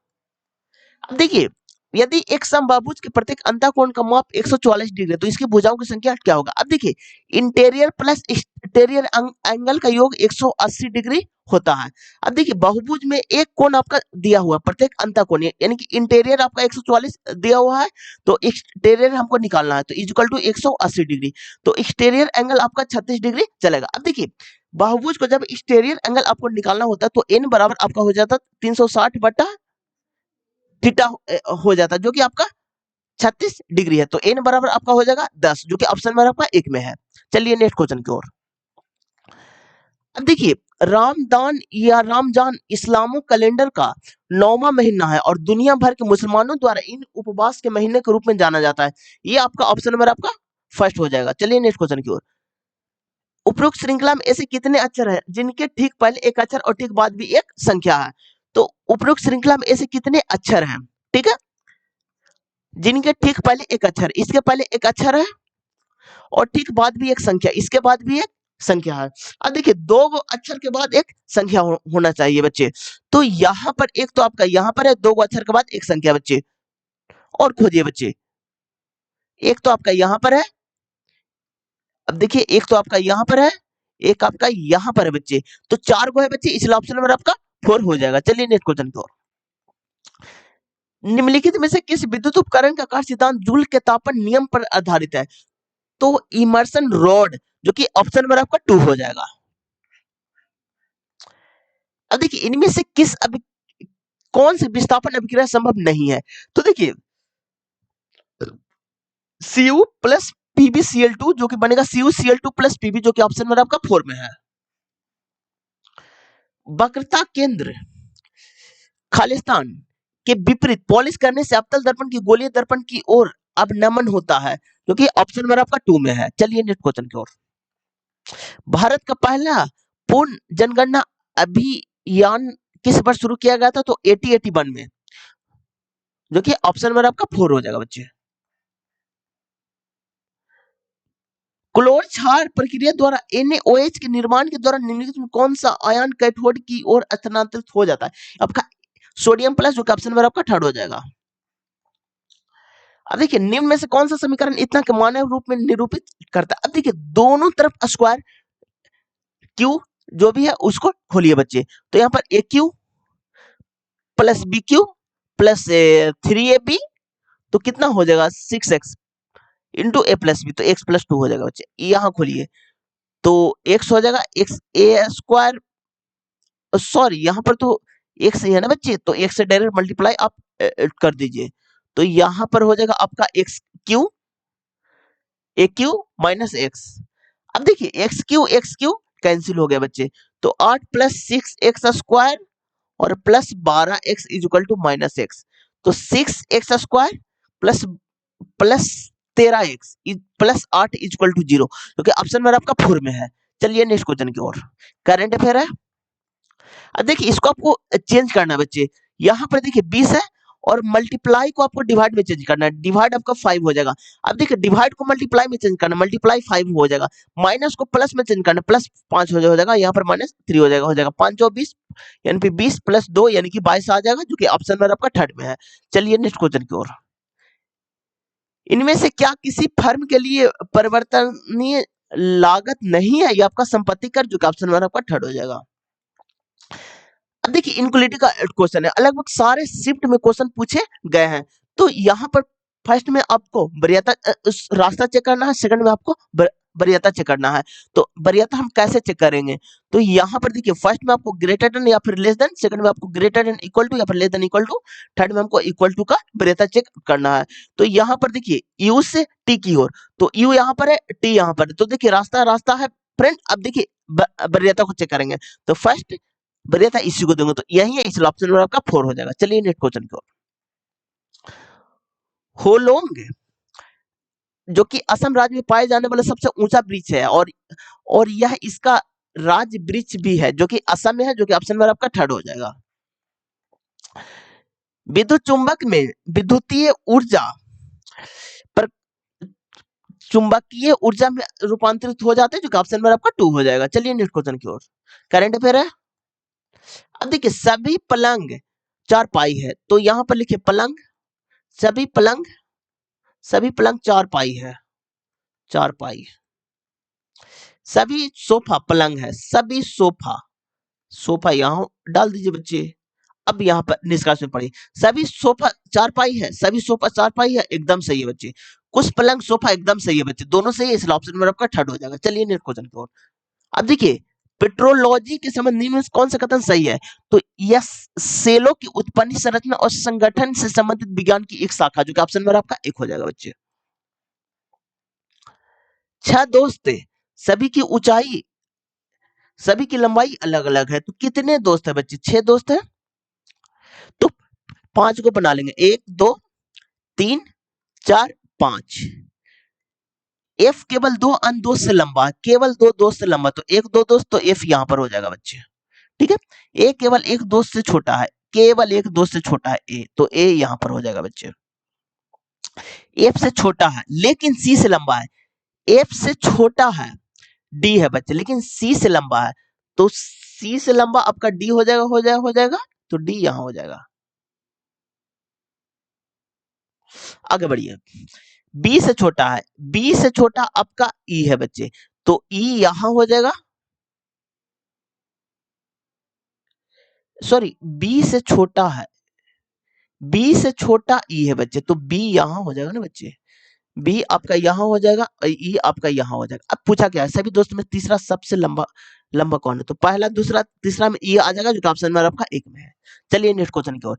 अब देखिए यदि एक समबाहुभुज के प्रत्येक अंतःकोण का माप 144 डिग्री है, तो इसकी भुजाओं की संख्या क्या होगा? अब देखिए इंटीरियर प्लस एक्सटीरियर एंगल का योग 180 डिग्री होता है। अब देखिए बहुभुज में एक कोण आपका दिया हुआ है, प्रत्येक अंतःकोण, यानी कि इंटीरियर आपका 144 दिया हुआ है, तो एक्सटीरियर हमको निकालना है, तो इक्वल टू 180 डिग्री, तो एक्सटीरियर एंगल आपका 36 डिग्री चलेगा। अब देखिए बहुभुज को जब एक्सटीरियर एंगल आपको निकालना होता है, तो एन बराबर आपका हो जाता है 360 बटा थीटा हो जाता है, जो कि आपका 36 डिग्री है, तो एन बराबर आपका हो जाएगा 10, जो कि ऑप्शन नंबर आपका एक में है। चलिए नेक्स्ट क्वेश्चन की ओर। अब देखिए रामदान या रमजान इस्लामो कैलेंडर का 9वां महीना है, और दुनिया भर के मुसलमानों द्वारा इन उपवास के महीने के रूप में जाना जाता है। ये आपका ऑप्शन नंबर आपका फर्स्ट हो जाएगा। चलिए नेक्स्ट क्वेश्चन की ओर। उपरोक्त श्रृंखला में ऐसे कितने अक्षर हैं जिनके ठीक पहले एक अक्षर और ठीक बाद भी एक संख्या है? तो उपरोक्त श्रृंखला में ऐसे कितने अक्षर हैं, ठीक है, जिनके ठीक पहले एक अक्षर, इसके पहले एक अक्षर है, और ठीक बाद भी एक संख्या, इसके बाद भी एक संख्या है। अब देखिए दो अक्षर के बाद एक संख्या होना चाहिए बच्चे, तो यहाँ पर एक तो आपका यहाँ पर है, 2 अक्षर के बाद एक संख्या बच्चे, और खोजिए बच्चे, एक तो आपका यहाँ पर है, अब देखिए एक तो आपका यहाँ पर है, एक आपका यहाँ पर है बच्चे, तो 4 है बच्चे, इसलिए ऑप्शन नंबर आपका 4 हो जाएगा। चलिए नेक्स्ट क्वेश्चन की ओर। निम्नलिखित में से किस विद्युत उपकरण का कार्य सिद्धांत जूल के तापन नियम पर आधारित है? तो इमर्सन रॉड, जो कि ऑप्शन नंबर आपका 2 हो जाएगा। अब देखिए इनमें से कौन सी विस्थापन अभिक्रिया संभव नहीं है? तो देखिए Cu प्लस PbCl2 जो कि बनेगा CuCl2 प्लस Pb, जो कि ऑप्शन नंबर आपका 4 में है। वक्रता केंद्र खालिस्तान के विपरीत पॉलिश करने से अवतल दर्पण की गोलीय दर्पण की ओर अवनमन होता है, जो कि ऑप्शन नंबर आपका 2 में है। चलिए नेक्स्ट क्वेश्चन की ओर। भारत का पहला पूर्ण जनगणना अभियान किस वर्ष शुरू किया गया था? तो 1881 में, जो कि ऑप्शन नंबर आपका 4 हो जाएगा बच्चे। क्लोर क्षार प्रक्रिया द्वारा NaOH के निर्माण के द्वारा निम्नलिखित में कौन सा आयन कैथोड की ओर स्थानांतरित हो जाता है? आपका सोडियम प्लस, जो कि ऑप्शन नंबर आपका 3 हो जाएगा। अब देखिए निम्न में से कौन सा समीकरण इतना के मानव रूप में निरूपित करता है? अब देखिए दोनों तरफ स्क्वायर क्यू जो भी है उसको खोलिए बच्चे, तो यहाँ पर AQ plus BQ plus 3AB, तो कितना हो जाएगा 6x into A plus B, तो x प्लस 2 हो जाएगा बच्चे। यहाँ खोलिए तो x हो जाएगा x a स्क्वायर, सॉरी यहाँ पर तो x ही है ना बच्चे, तो x से डायरेक्ट मल्टीप्लाई आप कर दीजिए, तो यहाँ पर हो जाएगा आपका एक्स क्यू माइनस एक्स। अब देखिए एक्स क्यू कैंसिल हो गया बच्चे। तो 8 प्लस 6x² और plus 12x is equal to minus X. तो 6x² plus plus 13x plus 8 is equal to 0, क्योंकि ऑप्शन नंबर आपका 4 में है। चलिए नेक्स्ट क्वेश्चन की ओर। करंट अफेयर है। अब देखिए इसको आपको चेंज करना है बच्चे। यहाँ पर देखिए 20 है और मल्टीप्लाई को आपको डिवाइड में चेंज करना है। डिवाइड आपका 5 हो जाएगा। अब देखिए डिवाइड को मल्टीप्लाई में चेंज करना, मल्टीप्लाई 5 हो जाएगा। माइनस को प्लस में चेंज करना, प्लस 5 हो जाएगा। यहाँ पर माइनस 3 हो जाएगा 5 और 20 यानी कि 20 प्लस 2 यानी कि 22 आ जाएगा, जो कि ऑप्शन नंबर आपका थर्ड में है। चलिए नेक्स्ट क्वेश्चन की ओर। इनमें से क्या किसी फर्म के लिए परिवर्तनीय लागत नहीं है? ये आपका संपत्ति कर, जो कि ऑप्शन नंबर आपका थर्ड हो जाएगा। अब देखिए इनक्वलिटी का क्वेश्चन है, लगभग सारे शिफ्ट में क्वेश्चन पूछे गए हैं। तो यहाँ पर फर्स्ट में आपको वरीयता रास्ता चेक करना है, सेकंड में आपको वरीयता चेक करना है। तो वरीयता हम कैसे चेक करेंगे? तो यहाँ पर देखिए फर्स्ट में आपको ग्रेटर देन या फिर लेस देन, सेकंड में आपको ग्रेटर देन इक्वल टू या फिर less than equal to, third में हमको इक्वल टू का वरीयता चेक करना है। तो यहाँ पर देखिए यू से टी की ओर, तो यू यहाँ पर है, टी यहाँ पर है। तो देखिए रास्ता रास्ता है फ्रेंड। अब देखिए वरीयता को चेक करेंगे। तो फर्स्ट वरीयता इसी को देंगे, तो यही है, इसलिए ऑप्शन नंबर आपका 4 हो जाएगा। चलिए नेक्स्ट क्वेश्चन की ओर। होलोंग जो कि असम राज्य में पाए जाने वाला सबसे ऊंचा वृक्ष है, और यह इसका राज वृक्ष भी है, जो कि असम में है, जो कि ऑप्शन नंबर आपका थर्ड हो जाएगा। विद्युत चुंबक में विद्युतीय ऊर्जा पर चुंबकीय ऊर्जा में रूपांतरित हो जाते हैं, जो कि ऑप्शन नंबर आपका 2 हो जाएगा। चलिए नेक्स्ट क्वेश्चन की ओर। करंट अफेयर है। अब देखिए सभी पलंग 4 पाई है, तो यहाँ पर लिखिए पलंग, सभी पलंग 4 पाई है, 4 पाई। सभी सोफा पलंग है, सभी सोफा, सोफा यहाँ डाल दीजिए बच्चे। अब यहाँ पर निष्कर्ष में पढ़िए, सभी सोफा 4 पाई है, सभी सोफा 4 पाई है, एकदम सही है बच्चे। कुछ पलंग सोफा एकदम सही है बच्चे, दोनों सही है, इसलिए ऑप्शन नंबर आपका थर्ड हो जाएगा। चलिए नेक्स्ट क्वेश्चन की ओर। अब देखिए पेट्रोलॉजी के संबंध में कौन सा कथन सही है? तो यह सेलों की उत्पत्ति, संरचना और संगठन से संबंधित विज्ञान की एक शाखा, जो कि ऑप्शन नंबर आपका 1 हो जाएगा बच्चे। 6 दोस्त थे, सभी की ऊंचाई, सभी की लंबाई अलग अलग है, तो कितने दोस्त है बच्चे? 6 दोस्त है, तो 5 को बना लेंगे, 1 2 3 4 5। एफ केवल 2 अन्य दोस्त से लंबा है, केवल 2 दोस्त से लंबा, तो 1 2 दोस्त, तो एफ यहां पर हो जाएगा बच्चे। ठीक है, ए केवल एक दोस्त से छोटा है, केवल एक दोस्त से छोटा है ए, तो ए यहां पर हो जाएगा बच्चे। एफ से छोटा है लेकिन सी से लंबा है, एफ से छोटा है डी है बच्चे, लेकिन सी से लंबा है, तो सी से लंबा आपका डी हो जाएगा, हो जाएगा, तो डी यहां हो जाएगा। आगे बढ़िए। बी से छोटा है, बी से छोटा आपका ई है बच्चे, तो ई यहां हो जाएगा, सॉरी बी से छोटा है, बी से छोटा ई है बच्चे, तो बी यहां हो जाएगा ना बच्चे, बी आपका यहां हो जाएगा और ई आपका यहां हो जाएगा। अब पूछा क्या है, सभी दोस्त में तीसरा सबसे लंबा लंबा कौन है? तो पहला दूसरा तीसरा में ई आ जाएगा, जो ऑप्शन नंबर आपका 1 में है। चलिए नेक्स्ट क्वेश्चन की ओर।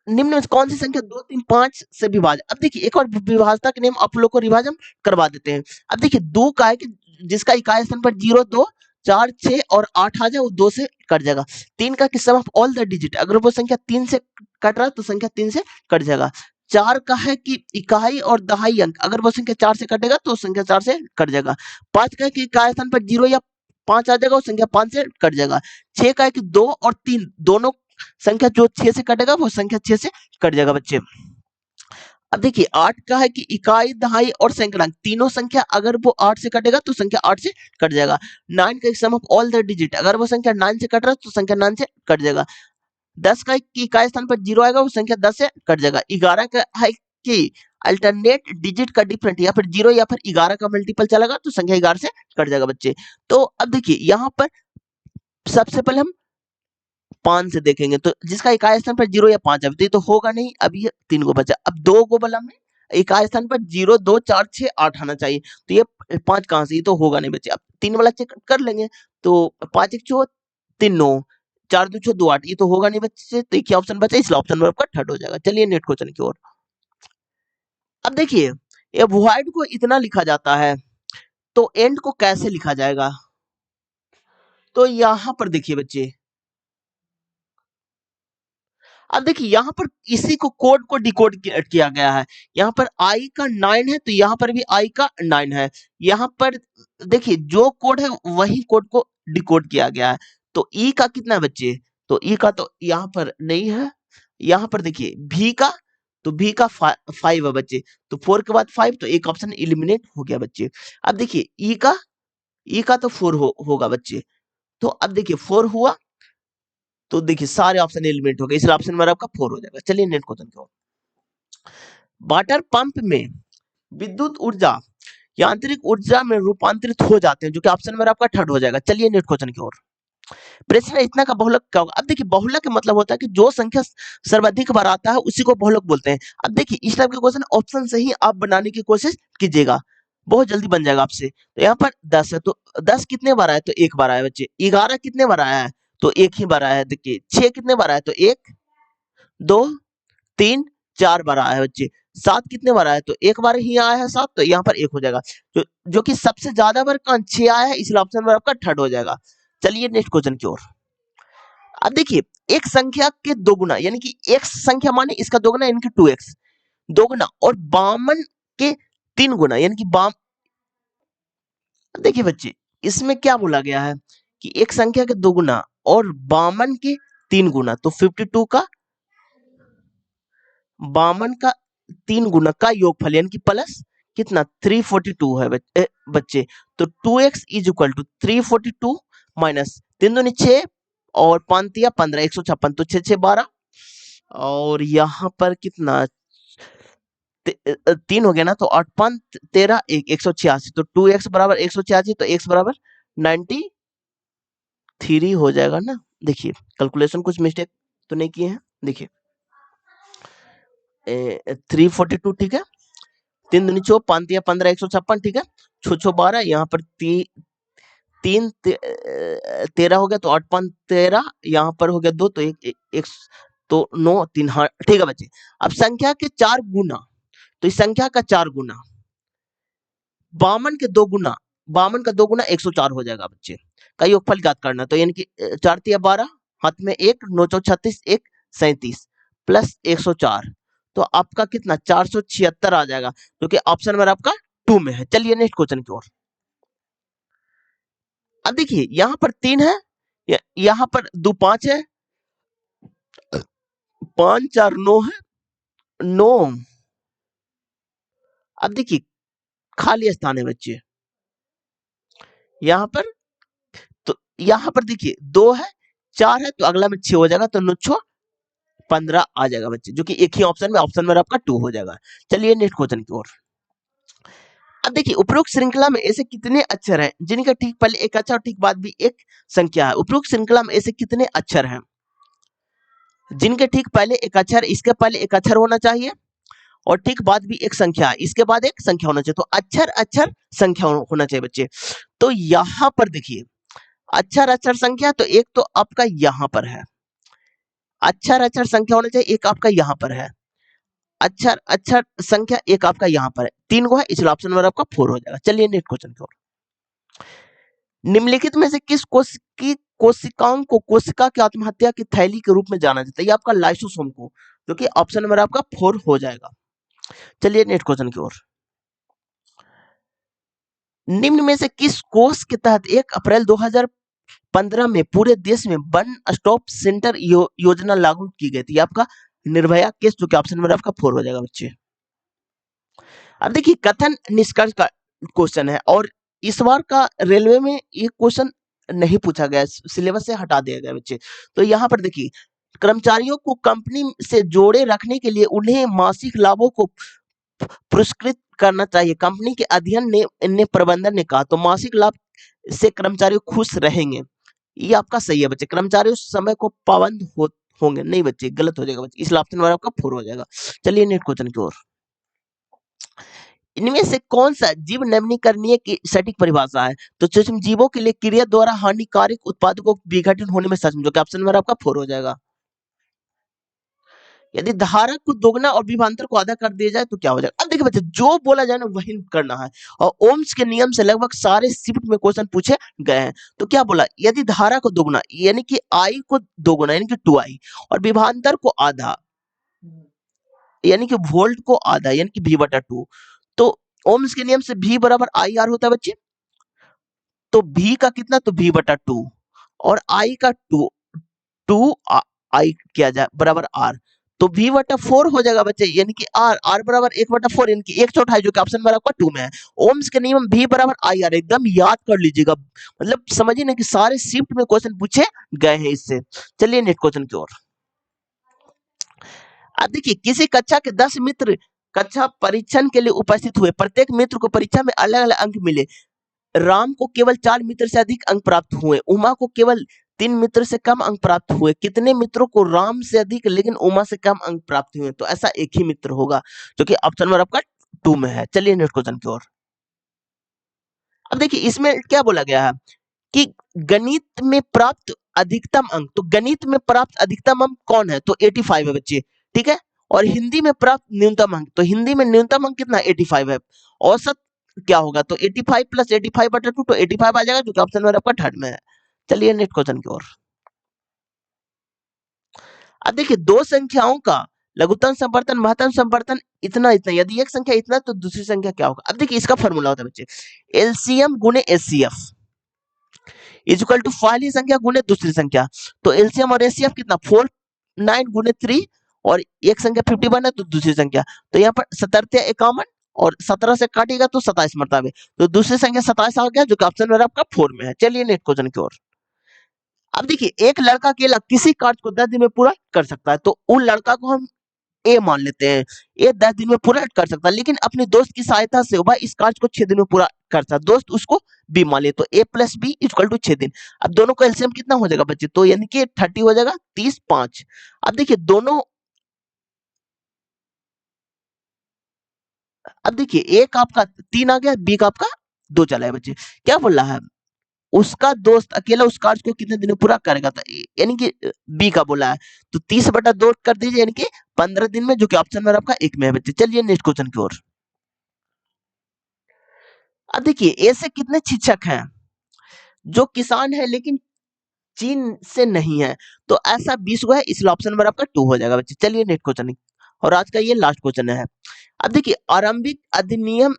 निम्न में कौन सी संख्या 2 3 5 से विभाज्य? अब देखिए एक और विभाजता के नियम आप लोग को रिवाइज हम करवा देते हैं। अब देखिए 2 का है कि जिसका इकाई स्थान पर 0 2 4 6 और 8 आ जाए, वो 2 से कट जाएगा। 3 का कि सम ऑफ ऑल द डिजिट, अगर वो संख्या 3 से कट रहा है तो संख्या 3 से कट जाएगा। 4 का है कि इकाई और दहाई अंक, अगर वो संख्या 4 से कटेगा तो संख्या 4 से कट जाएगा। 5 का है कि इकाई स्थान पर 0 या 5 आ जाएगा, वो संख्या 5 से कट जाएगा। 6 का है कि 2 और 3 दोनों संख्या जो 6 से कटेगा, वो संख्या 6 से कट जाएगा बच्चे। अब देखिए 8 का है कि इकाई दहाई और सैंकड़ांक तीनों संख्या, अगर वो 8 से कटेगा तो संख्या 8 से कट जाएगा। 9 का सम ऑफ ऑल द डिजिट, अगर वो संख्या 9 से कट रहा है तो संख्या 9 से कट जाएगा। 10 का कि इकाई स्थान पर 0 आएगा, वो संख्या 10 से कट जाएगा। 11 का है कि अल्टरनेट डिजिट का डिफरेंट या फिर 0 या फिर 11 का मल्टीपल चलेगा तो संख्या 11 से कट जाएगा बच्चे। तो अब देखिए यहाँ पर सबसे पहले हम 5 से देखेंगे, तो जिसका इकाई स्थान पर 0 या 5 है, तो ये तो होगा नहीं। अब ये 3 को बचा, अब 2 को बला में इकाई स्थान पर 0 2 4 6 8 आना चाहिए, तो ये 5 कहां से, ये तो होगा नहीं बच्चे। अब 3 वाला चेक कर लेंगे, तो 5 1 4 3 9 4 2 6 2 8, ये तो होगा नहीं बच्चे, तो एक ही ऑप्शन बचा, इसलिए ऑप्शन नंबर आपका थर्ड हो जाएगा। चलिए नेक्स्ट क्वेश्चन की ओर। अब देखिए ये वॉइड को इतना लिखा जाता है, तो एंड को कैसे लिखा जाएगा? तो यहाँ पर देखिए बच्चे, अब देखिए यहाँ पर इसी को कोड को डिकोड किया गया है। यहाँ पर i का 9 है तो यहाँ पर भी i का 9 है। यहाँ पर देखिए जो कोड है वही कोड को डिकोड किया गया है। तो e का कितना है बच्चे, तो e का तो यहाँ पर नहीं है। यहाँ पर देखिए v का, तो v का 5 है बच्चे, तो 4 के बाद 5, तो एक ऑप्शन इलिमिनेट हो गया बच्चे। अब देखिए e का तो 4 होगा बच्चे, तो अब देखिए 4 हुआ तो देखिए सारे ऑप्शन एलिमिनेट हो गए, इसलिए ऑप्शन नंबर आपका 4 हो जाएगा। चलिए नेक्स्ट क्वेश्चन की ओर। वाटर पंप में विद्युत ऊर्जा यांत्रिक ऊर्जा में रूपांतरित हो जाते हैं, जो कि ऑप्शन नंबर आपका 3 हो जाएगा। चलिए नेक्स्ट क्वेश्चन की ओर। प्रश्न है इतना का बहुलक क्या होगा। अब देखिए बहुलक का मतलब होता है कि जो संख्या सर्वाधिक बार आता है उसी को बहुलक बोलते हैं। अब देखिए इस टाइप के क्वेश्चन ऑप्शन से ही आप बनाने की कोशिश कीजिएगा, बहुत जल्दी बन जाएगा आपसे। तो यहाँ पर 10 है, तो 10 कितने बार आया, तो एक बार आया बच्चे। 11 कितने बार आया है, तो एक ही बार आया है। देखिए 6 कितने बार आया, तो 1 2 3 4 बार आया है बच्चे। 7 कितने बार आया, तो एक बार ही आया है 7, तो यहाँ पर 1 हो जाएगा। जो कि सबसे ज्यादा बार कौन 6 आया है, इसलिए ऑप्शन नंबर आपका 3 हो जाएगा। चलिए नेक्स्ट क्वेश्चन की ओर। अब देखिए एक संख्या के दोगुना, यानी कि एक संख्या माने इसका दोगुना यानी कि 2x दोगुना, और 52 के 3 गुना यानी कि बाम। देखिए बच्चे इसमें क्या बोला गया है कि एक संख्या के दोगुना और 52 के 3 गुना, तो 52 का 52 का 3 गुना का योगफल यानी कि प्लस कितना 342 है बच्चे। तो 2x is equal to 342 minus 3 दूनी 6 और 5 तिया 15, 156, तो 6 6 12, और यहाँ पर कितना 3 हो गया ना, तो 8 5 13 1 186, तो 2x बराबर 186, तो x बराबर 93 हो जाएगा ना। देखिए कैलकुलेशन कुछ मिस्टेक तो नहीं किए हैं। देखिए 342 ठीक है, 3 दूनी 6 5 तिया 15, 156 ठीक है, 6 6 12, यहाँ पर 13 हो गया, तो 8 5 13, यहाँ पर हो गया 2, तो एक तो 9 3, हाँ ठीक है बच्चे। अब संख्या के 4 गुना, तो इस संख्या का 4 गुना 52 के 2 गुना, 52 का 2 गुना 104 हो जाएगा बच्चे। का योगफल ज्ञात करना, तो यानी कि 4 तिया 12, हाथ में 1, 9 चौक 36, 1 37 प्लस 104, तो आपका कितना 476 आ जाएगा, क्योंकि ऑप्शन नंबर आपका 2 में है। चलिए नेक्स्ट क्वेश्चन की ओर। अब देखिए यहाँ पर 3 है, यहाँ पर 2 5 है, 5 4 9 है, 9। अब देखिए खाली स्थान है बच्चे यहाँ पर, तो यहाँ पर देखिए 2 है 4 है, तो अगला में 6 हो जाएगा, तो 9 6 15 आ जाएगा बच्चे, जो कि एक ही ऑप्शन में, ऑप्शन में आपका 2 हो जाएगा। चलिए नेक्स्ट क्वेश्चन की ओर। अब देखिए उपरोक्त श्रृंखला में ऐसे कितने अक्षर हैं जिनका ठीक पहले एक अक्षर और ठीक बाद भी एक संख्या है। उपरोक्त श्रृंखला में ऐसे कितने अक्षर हैं जिनके ठीक पहले एक अक्षर, इसके पहले एक अक्षर होना चाहिए और ठीक बाद भी एक संख्या, इसके बाद एक संख्या होना चाहिए। तो अक्षर अक्षर संख्या होना चाहिए बच्चे। तो यहाँ पर देखिए अक्षर अक्षर संख्या, तो एक तो आपका यहाँ पर है, अक्षर अक्षर संख्या होना चाहिए, एक आपका यहाँ पर है, अक्षर अक्षर संख्या एक आपका यहाँ पर है, 3 को है, इसलिए ऑप्शन नंबर आपका 4 हो जाएगा। चलिए नेक्स्ट क्वेश्चन की ओर। निम्नलिखित में से किस कोशिकाओं को कोशिका की आत्महत्या की थैली के रूप में जाना जाता है, ये आपका लाइसोसोम को, जो कि ऑप्शन नंबर आपका 4 हो जाएगा। चलिए नेक्स्ट क्वेश्चन की ओर। निम्न में से किस कोष के तहत 1 अप्रैल 2015 में पूरे देश में वन स्टॉप सेंटर योजना लागू की गई थी, आपका निर्भया केस, जो कि ऑप्शन नंबर आपका 4 हो जाएगा बच्चे। अब देखिए कथन निष्कर्ष का क्वेश्चन है, और इस बार का रेलवे में ये क्वेश्चन नहीं पूछा गया, सिलेबस से हटा दिया गया बच्चे। तो यहाँ पर देखिए कर्मचारियों को कंपनी से जोड़े रखने के लिए उन्हें मासिक लाभों को पुरस्कृत करना चाहिए, कंपनी के अध्ययन ने प्रबंधन ने कहा। तो मासिक लाभ से कर्मचारी खुश रहेंगे, ये आपका सही है बच्चे। कर्मचारी उस समय को पाबंद होंगे नहीं बच्चे, गलत हो जाएगा बच्चे, इसलिए ऑप्शन नंबर आपका 4 हो जाएगा। चलिए नेक्स्ट क्वेश्चन की ओर। इनमें से कौन सा जीव नवीनीकरणीय की सटीक परिभाषा है, तो सूक्ष्म जीवों के लिए क्रिया द्वारा हानिकारक उत्पादों को विघटन होने में सक्षम, जो कि ऑप्शन नंबर आपका 4 हो जाएगा। यदि धारा को दोगुना और विभवांतर को आधा कर दिया जाए तो क्या हो जाएगा। अब देखिए बच्चे, जो बोला जाए ना वही करना है, और ओम्स के नियम से लगभग सारे शिफ्ट में क्वेश्चन पूछे गए हैं। तो क्या बोला, यदि धारा को दोगुना यानी कि आई को दोगुना यानी कि 2i और विभवांतर को आधा यानी कि वोल्ट को आधा यानी कि v/2, तो ओम्स के नियम से v बराबर आई आर होता है बच्चे। तो v का कितना, तो v/2 और i का 2 आई किया जाए बराबर r, तो v/4 हो जाएगा बच्चे, यानी कि r बराबर 1/4 यानी कि 1/4 जो कि ऑप्शन नंबर आपका 2 में है। ओम्स के नियम v बराबर आई आर, एकदम याद कर लीजिएगा, मतलब समझिए ना कि सारे शिफ्ट में क्वेश्चन पूछे गए हैं इससे। चलिए नेक्स्ट क्वेश्चन की ओर। अब देखिए, किसी कक्षा के 10 मित्र कक्षा परीक्षण के लिए उपस्थित हुए, प्रत्येक मित्र को परीक्षा में अलग अलग अंक मिले। राम को केवल 4 मित्र से अधिक अंक प्राप्त हुए, उमा को केवल 3 मित्र से कम अंक प्राप्त हुए। कितने मित्रों को राम से अधिक लेकिन उमा से कम अंक प्राप्त हुए। तो ऐसा एक ही मित्र होगा जो कि ऑप्शन नंबर आपका 2 में है। चलिए नेक्स्ट क्वेश्चन की ओर। अब देखिए, इसमें क्या बोला गया है कि गणित में प्राप्त अधिकतम अंक, तो गणित में प्राप्त अधिकतम अंक कौन है, तो 85 है बच्चे, ठीक है। और हिंदी में प्राप्त न्यूनतम अंक, तो हिंदी में न्यूनतम अंक कितना, 85 है। औसत क्या होगा, तो 85 प्लस 85/2, तो 85 आ जाएगा जो कि ऑप्शन नंबर आपका थर्ड में है। चलिए नेक्स्ट क्वेश्चन की ओर। अब देखिए, दो संख्याओं का लघुत्तम संवर्तन महत्तम संवर्तन इतना इतना, यदि एक संख्या इतना तो दूसरी संख्या क्या होगा। अब देखिए, इसका फॉर्मूला होता है बच्चे, एलसीएम गुणे एचसीएफ इज इक्वल टू पहली संख्या गुणे दूसरी संख्या। तो एलसीएम और एचसीएफ कितना, 49 गुणे 3, और एक संख्या 51 है तो दूसरी संख्या, तो यहाँ पर 77 51 और 17 से काटेगा तो 27 मरतबे, तो दूसरी संख्या 27 आ गया जो कि ऑप्शन नंबर आपका 4 में है। चलिए नेक्स्ट क्वेश्चन की ओर। अब देखिए, एक लड़का अकेला किसी कार्य को 10 दिन में पूरा कर सकता है, तो उन लड़का को हम ए मान लेते हैं, ये 10 दिन में पूरा कर सकता है, लेकिन अपने दोस्त की सहायता से वह इस कार्य को 6 दिन में पूरा करता है। दोस्त उसको बी मान ले, तो ए प्लस बी इक्वल टू 6 दिन। अब दोनों का एलसीएम कितना हो जाएगा बच्चे, तो यानी कि 30 हो जाएगा, 30 5। अब देखिए दोनों, अब देखिए ए का आपका 3 आ गया, बी का आपका 2 चला है बच्चे। क्या बोल रहा है, उसका दोस्त अकेला उस कार्य को कितने दिन में पूरा करेगा, तो यानी कि बी का बोला है, तो 30/2 कर दीजिए यानी कि 15 दिन में, जो कि ऑप्शन नंबर आपका 1 में है बच्चे। चलिए नेक्स्ट क्वेश्चन की ओर। अब देखिए, ऐसे कितने शिक्षक हैं जो किसान है लेकिन चीन से नहीं है, तो ऐसा 20 गो है, इसलिए ऑप्शन नंबर आपका 2 हो जाएगा बच्चे। चलिए नेक्स्ट क्वेश्चन, और आज का ये लास्ट क्वेश्चन है। अब देखिए, आरंभिक अधिनियम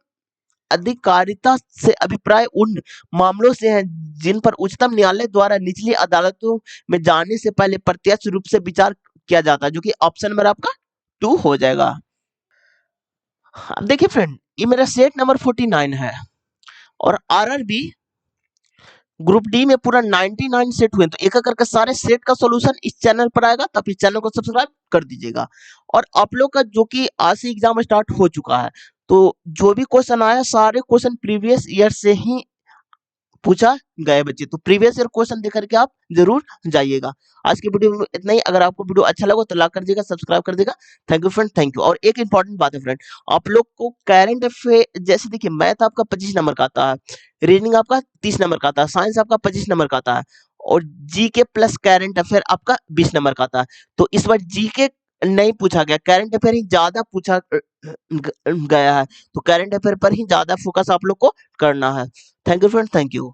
अधिकारिता से अभिप्राय उन मामलों से है जिन पर उच्चतम न्यायालय द्वारा निचली अदालतों में जाने से पहले प्रत्यक्ष रूप से विचार किया जाता है, जो कि ऑप्शन नंबर आपका 2 हो जाएगा। अब देखिए फ्रेंड, ये मेरा सेट नंबर 49 है, और आरआरबी ग्रुप डी में पूरा 99 सेट हुए, तो एक एक करके सारे सेट का सॉल्यूशन इस चैनल पर आएगा, तब इस चैनल को सब्सक्राइब कर दीजिएगा। और आप लोग का जो कि आज से एग्जाम स्टार्ट हो चुका है, तो जो भी क्वेश्चन आया सारे क्वेश्चन प्रीवियस ईयर से ही पूछा गए बच्चे, तो प्रीवियस ईयर क्वेश्चन देख करके आप जरूर जाइएगा। आज की वीडियो में इतना ही, अगर आपको वीडियो अच्छा लगा तो लाइक कर दीजिएगा, सब्सक्राइब कर दीजिएगा। Thank you friend, thank you. और एक इंपॉर्टेंट बात है फ्रेंड, आप लोग को करंट अफेयर, जैसे देखिए मैथ आपका 25 नंबर का आता है, रीजनिंग आपका 30 नंबर का आता है, साइंस आपका 25 नंबर का आता है, और जीके प्लस करंट अफेयर आपका 20 नंबर का आता है। तो इस बार जीके नहीं पूछा गया, करंट अफेयर ही ज्यादा पूछा गया है, तो करंट अफेयर पर ही ज्यादा फोकस आप लोग को करना है। Thank you friend, thank you.